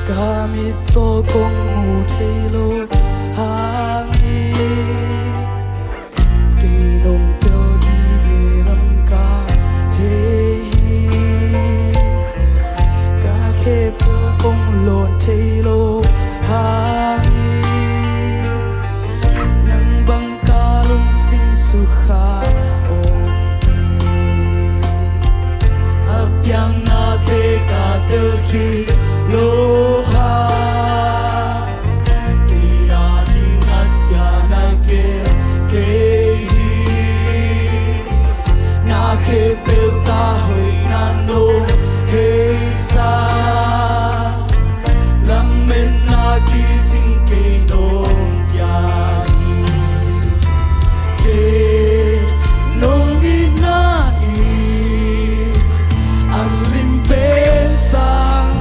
Gamit to kong mutilo hangin Kinong tyo di diram ka tehi Kakepo kong lon tilo hangin Nang bangkalong sisuha Abyang nate katerhi Loha Kaya di nasya nagkehi Nakipil tahoy nano hesa Lamin nagiting kinong tiyahi Kinong inai Ang limpensang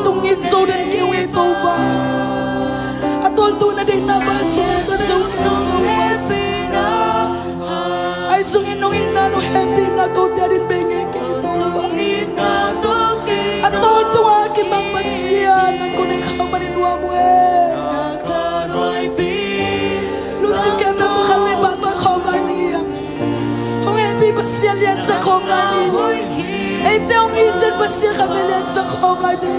tung ngin so den kêu e to ba atol tu na din na bas ko ka so ai sung in nong in na no happy na ko te din benge ke to ba atol tu aki bang basia na ko ning kamarin wa mo lu sim ke na to khalle ba to khom la ji hong happy basia lian sa khom la ni ai te ong in jet basia khalle lian sa khom la ji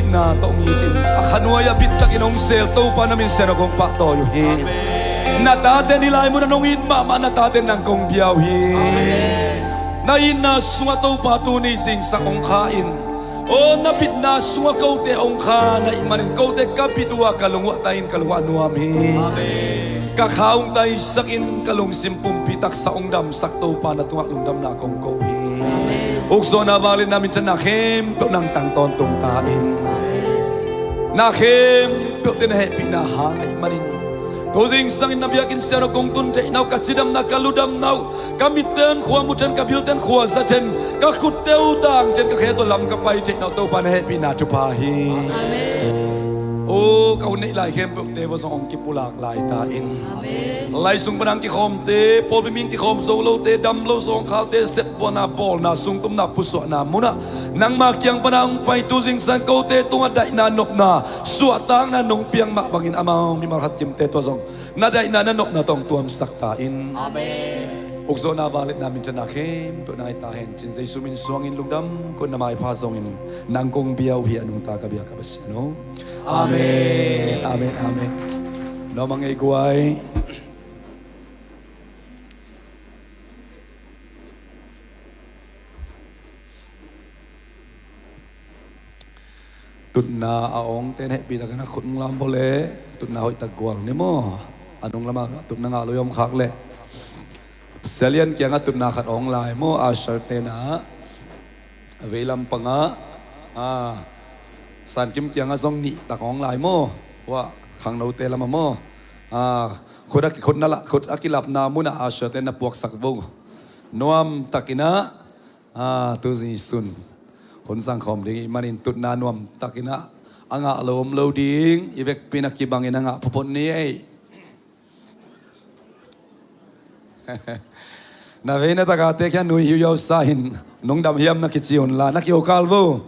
na tong itin akanwaya bitak inong sel to pa namin seno kong paktoyo hin natate nilay mo na nung mama natate ng kong biyaw hin na inasunga to patuni sing sa kong kain o napit na sunga kaute ong ka na imanin kaute kapitua kalungwa tayin kalungwa nuami kakaong tayo sakin kalung simpung pitak sa ongdam sakto pa na tunga lungdam na kong kohin ukso na valin namin sa nakim to nang tangton tong tain nakim to tinahepi na hangay manin Toding sangin nabiyakin sero kong tunjay naw katsidam na kaludam naw kamiten kuwa mutan kabilten kuwa sa jen kakuteu dang jen kaketo lam kapay jay naw to panahepi na chupahi O kau nei lai hem buk te was ong kipulak lai ta in lai sung panang ki khom te pol biming ki khom zo lo te dam lo song khal te sep bona pol na sung tum na puso na muna nang makyang panang pai tu jing san ko te tunga dai na nop na suatang na nong piang ma bangin amang mi marhat kim te to zong na dai na nop na tong tuam sakta in amen Ukso na valit namin sa nakim, to na itahin, sinsay sumin suangin lungdam, kung na maipasongin, nang kong biyaw hi anong tagabiya kabas, no? Amen, amen, amen. No, mga iguay. Tut na aong tenhe pita ka na kung lambole, tut na ho'y tagwang ni mo. Anong lamang, tut na nga loyong kakle. Salian kaya nga tunakat online mo, aserte na, avelam pa nga, san kim kaya nga zong ni tak online mo, wa, kang naute lamang mo, kod akilap na muna aserte na puwak sakbog, nuam takina, tuzi sun, hunsang kom di manin tut na nuam takina, ang alawam loading, ibek pinakibangin na nga pupon niya eh. Na vena takate kya nui hiyaw sahin nung damhiam na kitsiyon la nakyo kalbo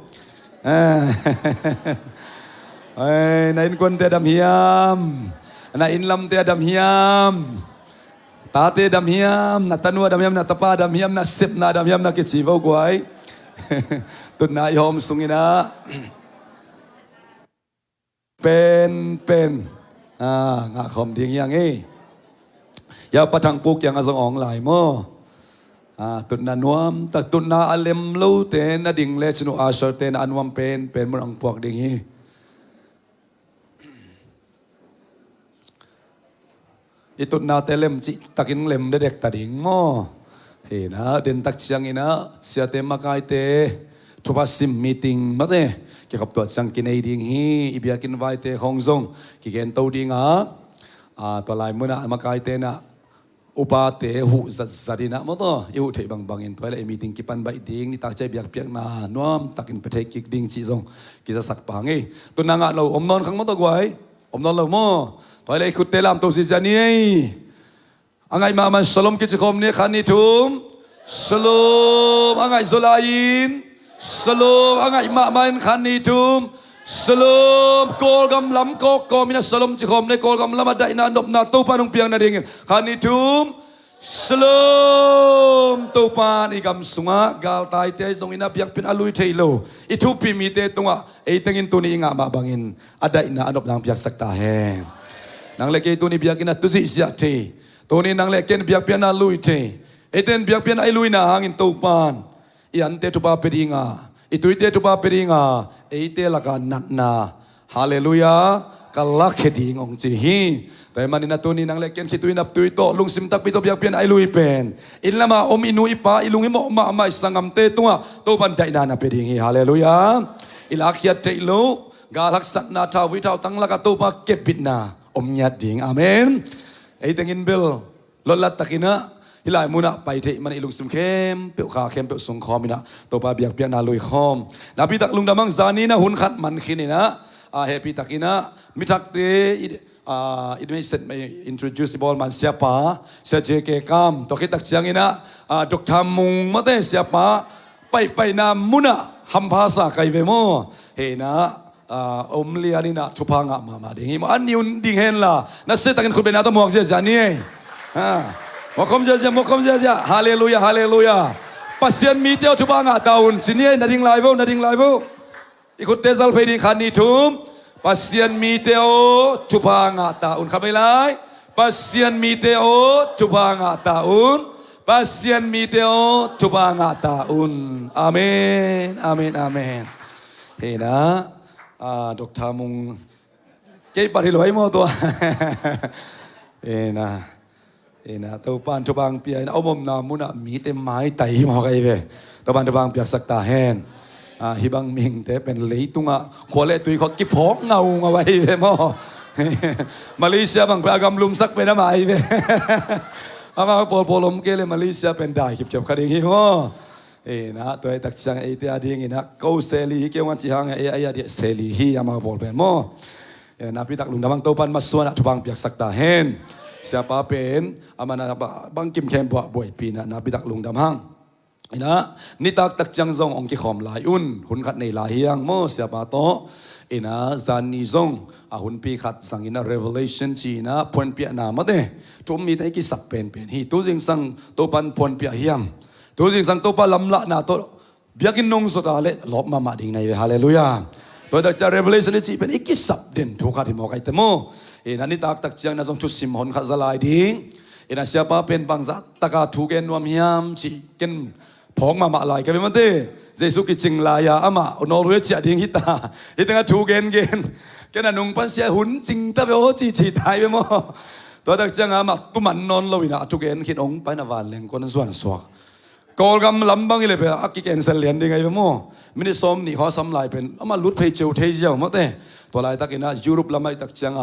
ay nain kon te damhiam na inlam te damhiam tate damhiam na tanwa damhiam na tapa damhiam na sip na damhiam na kitsivo guay tun na ihom sungina pen nga khom ding yang eh ya patang puk yang azong ong lai mo ตุนนานวมตักตุนนาอเลมลูเตนดิ่งเลชนุอาชเตนอันวมเป็นมันองพวกดิ่งฮีอิตุนนาเตเลมจิตักินเลมเด็กตัดดิ่งง้อเห็นนะเดินตักเชียงอินะเสียเตมากายเตทุบสิมมีติงมาเตเกี่ยวกับตัวจังกินไอดิ่งฮีอิบยากินไวเตของซงกิเกนตัวดิ่งตัวลายมือนะมากายเตนะอุปาเตหุสัตย์นะมโตยูเทบังบังอินตัวเลยมีติงกิปันใบดิ่งนี่ตักใจเบียกเปียกนาน้อมตักอินไปเทกิกดิ่งชีซงกิจะสักปังไงตัวนางเราอมนอนขังมโตกวยอมนอนเราโม่ตัวเลยขุดเตลามตัวสิจานี่อังไงมามันสลมกิจคมเนี่ยขันนิทุมสลมอังไงโซลายินสลมอังไงมามันขันนิทุมสลมโกลกำลำโกมินาสลมจิคมในโกลกำลำมาได้นานบนาตูปานุงเปียงนาดิ่งขันนิทุมสลมตูปานอีกำสุงะกาลตายเตยทรงอินาเปียกเป็นอลุยเทโลอิทุปีมีเตตุงะเอตังอินตุนีงะมาบังอินอได้นาอนบนางเปียกสักตาแหงนางเล็กตุนีเปียกินาตุซิเสียเทตัวนี้นางเล็กเกนเปียกเปียนาลุยเทเอเตนเปียกเปียนาไอลุยนาหางอินตูปานยันเตตุบาเปดิงะอิตุยเตตุบาเปดิงะเอเตละกันนัดนาฮาเลลูยากัลลักเขดิงองจีฮีแต่มันนาตัวนี้นางเล็กเกนคิดตุยนับตุยโตลุงซิมตักปิโตเปียกเปียนไอลุยเป็นอินละมาอมอินุอิปาอิลุงอิโมมาสังกัมเตตัวตัวบันไดนานาเปดิงฮีฮาเลลูยาอิลักยัดเตโลกาลักสัตนาทาวิทาวตั้งละกตัวมาเก็บบิดนาอมยัดดิงอาเมนไอตังอินเบลลดละตักินะฮิลายมุนะไปเทมันอิลุงซิมเข้มเปียวขาเข้มเปียวสงคอมินะตัวปาเบียกเปียนาลุยคอมนาพิตักลุงดามังซานีนะหุนขัดมันขินีนะเฮปีตักินะมิทักเตit may set may introduce ball man siapa saya JK Kam to kita siang ina Dr. Mung mate siapa pai na muna hampasa kai vemo he na omlia ni na chupanga mama ding mo aniun ding hen la na setakin khubena to mo sia jani mokom ja haleluya haleluya pasien mi teo chupanga taun sini na ding live ikut tesal fe ding khani thum pasien miteo cuba ngak taun kami lai pasien miteo cuba ngak taun pasien miteo cuba ngak taun amin amin amin hina Dr. Mung kay pariloi mo to hina tau pan cubang pia na omom na muna mite mai tai mo kay ve tau pan cubang pia sakta hen hibang ming teเป็นเลยตุงะขอเลตุยขอกิพอกเงาไว้เว้มอมาเลเซียบางไปอากำลุมสักเป็นอะไรเว้อามาโปลมเกลมาเลเซียเป็นได้เก็บคดีงี้มอนะตัวไอ้ตักจังไอ้ที่อาดีงี้นะเขาเซลีเกี่ยวกับจีฮังไอ้อาดีเซลีฮีอามาโปลเป็นมอนะพี่ตักลุงดำบางตัวปันมาส่วนทุบางเปียกสักตาเห็นsiapaเป็นอามานะบางกิมเข้มบ่อยปีนะพี่ตักลุงดำฮังนะนี่ตักตักจังซงองค์กิขอมลายอุ่นหุ่นขัดในลายยังโมเสียปาโตนะจานนี่ซงหุ่นปีขัดสังอินะ revelation จีนะพวนเปียนามาเดจุ่มมีแต่กิสักเป็นฮีตัวจริงสังตัวปันพวนเปียเฮียงตัวจริงสังตัวปันลำละนาตัวเบียกินนงสุดาเละลบมาดิ่งในเวฮาเลลูยาตัวตักจะ revelation จีเป็นกิสับเด่นทุกขัดที่มองไอเตโมนะนี่ตักตักจังนะซงชุดสิมหุ่นขัดสลายดิ่งนะเสียปาเป็นบางสัตตะกาถูกเกนวมยามจีเกนพองมาลายกันไปมันเต้เจสุกิจิงลายอามาอนอร์เวเชียดิ้งฮิตางถูกเกนนั่นนุ่งปันเสียหุ่นจิงตะเบโอจีไทยไปมั้งตัวตักจังอามาตุมันนอนลวินะถูกเกนคิดองไปนาวานเลงคนส่วนสวกกอลกำลำบังเลยไปอักกิเกนเซเลียนยังไงไปมั้งมินิซอมนี่เขาซ้ำลายเป็นอามาลุดเพย์เจลเทเจียวมั้งเต้ตัวลายตักนะยุโรปลำไม่ตักจัง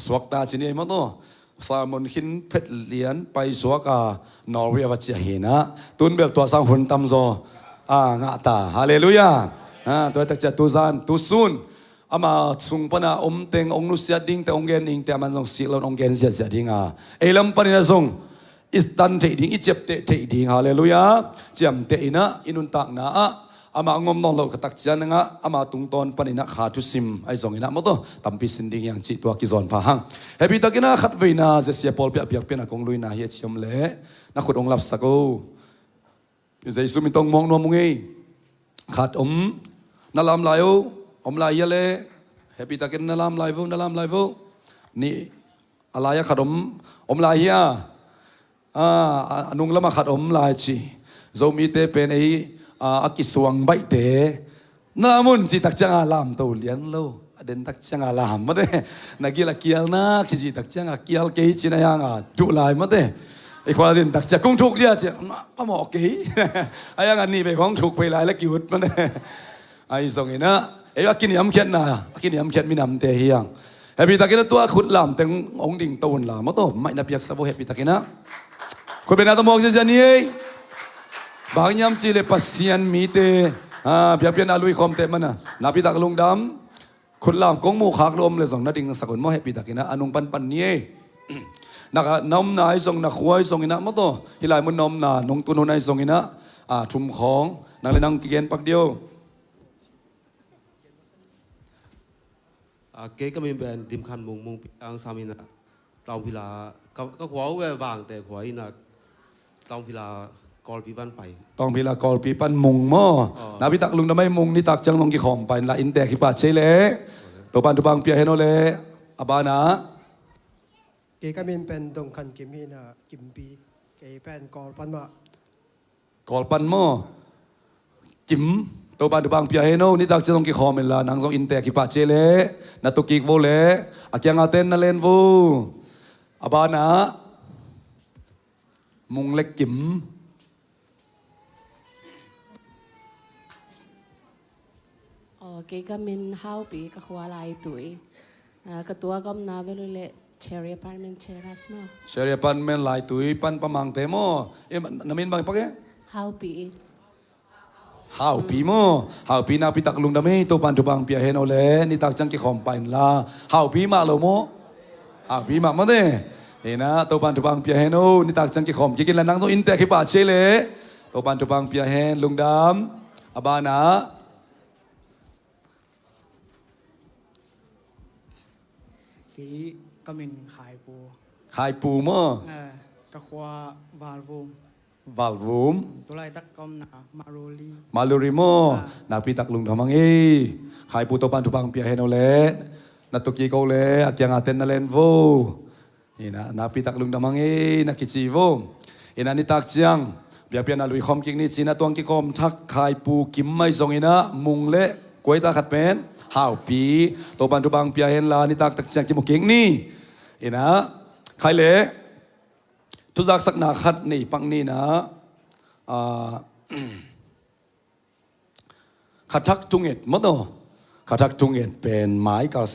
สวกตาจีนี่มั้งตัวสามนขินเพชรเลียนไปสวกนอร์เวย์วัชเฮนะตุนเบลตัวสังหุ่นตำโซงาตาฮาเลลูยาตัวตักจะตุซานตุซุนอามาสุงปนาอมเต็งองนุสยาดิ้งแต่องเกนอิงแต่มันส่งสิลอนองเกนเสียดิ้งเอลัมปนินาส่งอิสตันเทดิ้งอิเจ็บเทดิ้งฮาเลลูยาเจียมเตอินะอินุนตักนะอามางอมนองเรากตักจันงะอามาตุงตอนปนินะขาทุสิมไอซองอินะมตัวตัมปิสินดิ้งยังจิตัวกิจอนพาหังเฮปิตักินะขัดเวนะเสียปอลเปียกเป็นนักองลุยนะเฮียชิมเล่นักขุดองลับสักโออยู่ใจสุมิตองมองนวมุงเอขัดนาลามไลโอลายเล่เฮปิตักินนาลามไลโวนี่อะไรขัดลายเฮียนุงละมาขัดลายจี zomi te pen ei akiswang bai te namun si tak chang alam to lian lo den tak chang alam ma de nagila kial na kiji tak chang kial ke chinayanga du lai ma deไอ้ความดินตักจะกงทุกเนี่ยจะป้าหมอกี่ไอ้ยังอันนี้ไปของถูกไปหลายแล้วกี่วุฒิมันเนี่ยไอ้ส่งเองนะไอ้ว่ากินยำเข็ดนะกินยำเข็ดมีน้ำเตะเฮียงเฮปีตะกินตัวขุดลำแต่งองดิ่งตูนลำมาโต้ไม่นับยักษ์สะโพเฮปีตะกินนะคนเป็นนักตะมองเจนี่บางยำจีเลปัสเซียนมีเตเพียบเพียนอาลุยคอมเตมันนะนับปีตะกลุงดำขุดลำกงมูขากลมเลยส่งนัดดิ่งสักคนมอเฮปีตะกินนะอนุปันปันนี่นักน้อมนายส่งนักควายส่งอินะมาโต้ฮิลายมันน้อมนานงตุนนายส่งอินะทุ่มของนักเล่นนังกิเกนปักเดียวเก๋ก็มีเป็นดิมคันมุงอังสามินะเราพิลาก็ขวาแววบางแต่ขวาอินะเราพิลากอลปีบันไป ต้องพิลากอลปีปันมุงม่อนาพิตักลุงทำไมมุงนี่ตักจังลงกี่ขอมไปละอินแต่ขีปาเชเลตัวปันตัวบางเปียเฮโนเลอบานะเกก็มีเป็นตรงคันกิมีนะกิมปีเกเป็นกอลปันมาก อลปันม่อจิมตัวปันตัวบางเปียเฮโนนี่ตักจังลงกี่ขอมเป็นละนางทรงอินแต่ขีปาเชเลนัตุกิกโวเลอาเกียงอาเตนนาเลนวูอบานะมุงเล็กจิมcái cái mình hao bị cái khóa lại tuổi cái tua gom na vềเลยcherry apartment cheras mo เชรีปันเมนหลายตุยปันประมังเตโมนามินบางปักเอ hao bị ฮาวปีโมฮาวปีนาพิตักลุงดามีตัวปันตุบังเปียเฮโนเลนี่ตักจังกิขอมไปลาฮาวปีมาโลโมฮาวปีมามาเดเฮนะตัวปันตุบังเปียเฮโนนี่ตักจังกิขอมกินละนังตัวอินเตคิปาเชเลตัวปันตุบังเปียเฮนลุงดามอบานะกี่ก็มินขายปู ขายปูโม กะควาวาลวูม วาลวูม ตัวไรตักกอมนะมาโรลี มาลูริโมนาพิตักลุงทำมังเอขายปูตัวปันตุบังเปียเฮโนเลนัตุกีโกเลอาเกียงอาเตนนาเลนโวนี่นะนาพิตักลุงทำมังเอนักกิจิโวอินานิตักจังเปียเปียนาลุยคอมกิงนี่จีนาตวงกิคอมทักขายปูกิมไม่ทรงอินะมุงเละกวยตาขัดเป็นฮาวปีตัวปันตุบังเปียเฮนลานิตักตักจังกิมุกิงนี่อินะใครเละทุจักสักนาขัดนี่ปังนี่นะขัดทักจุงเอ็ดมดโนขัดทักจุงเอ็ดเป็นไม้กา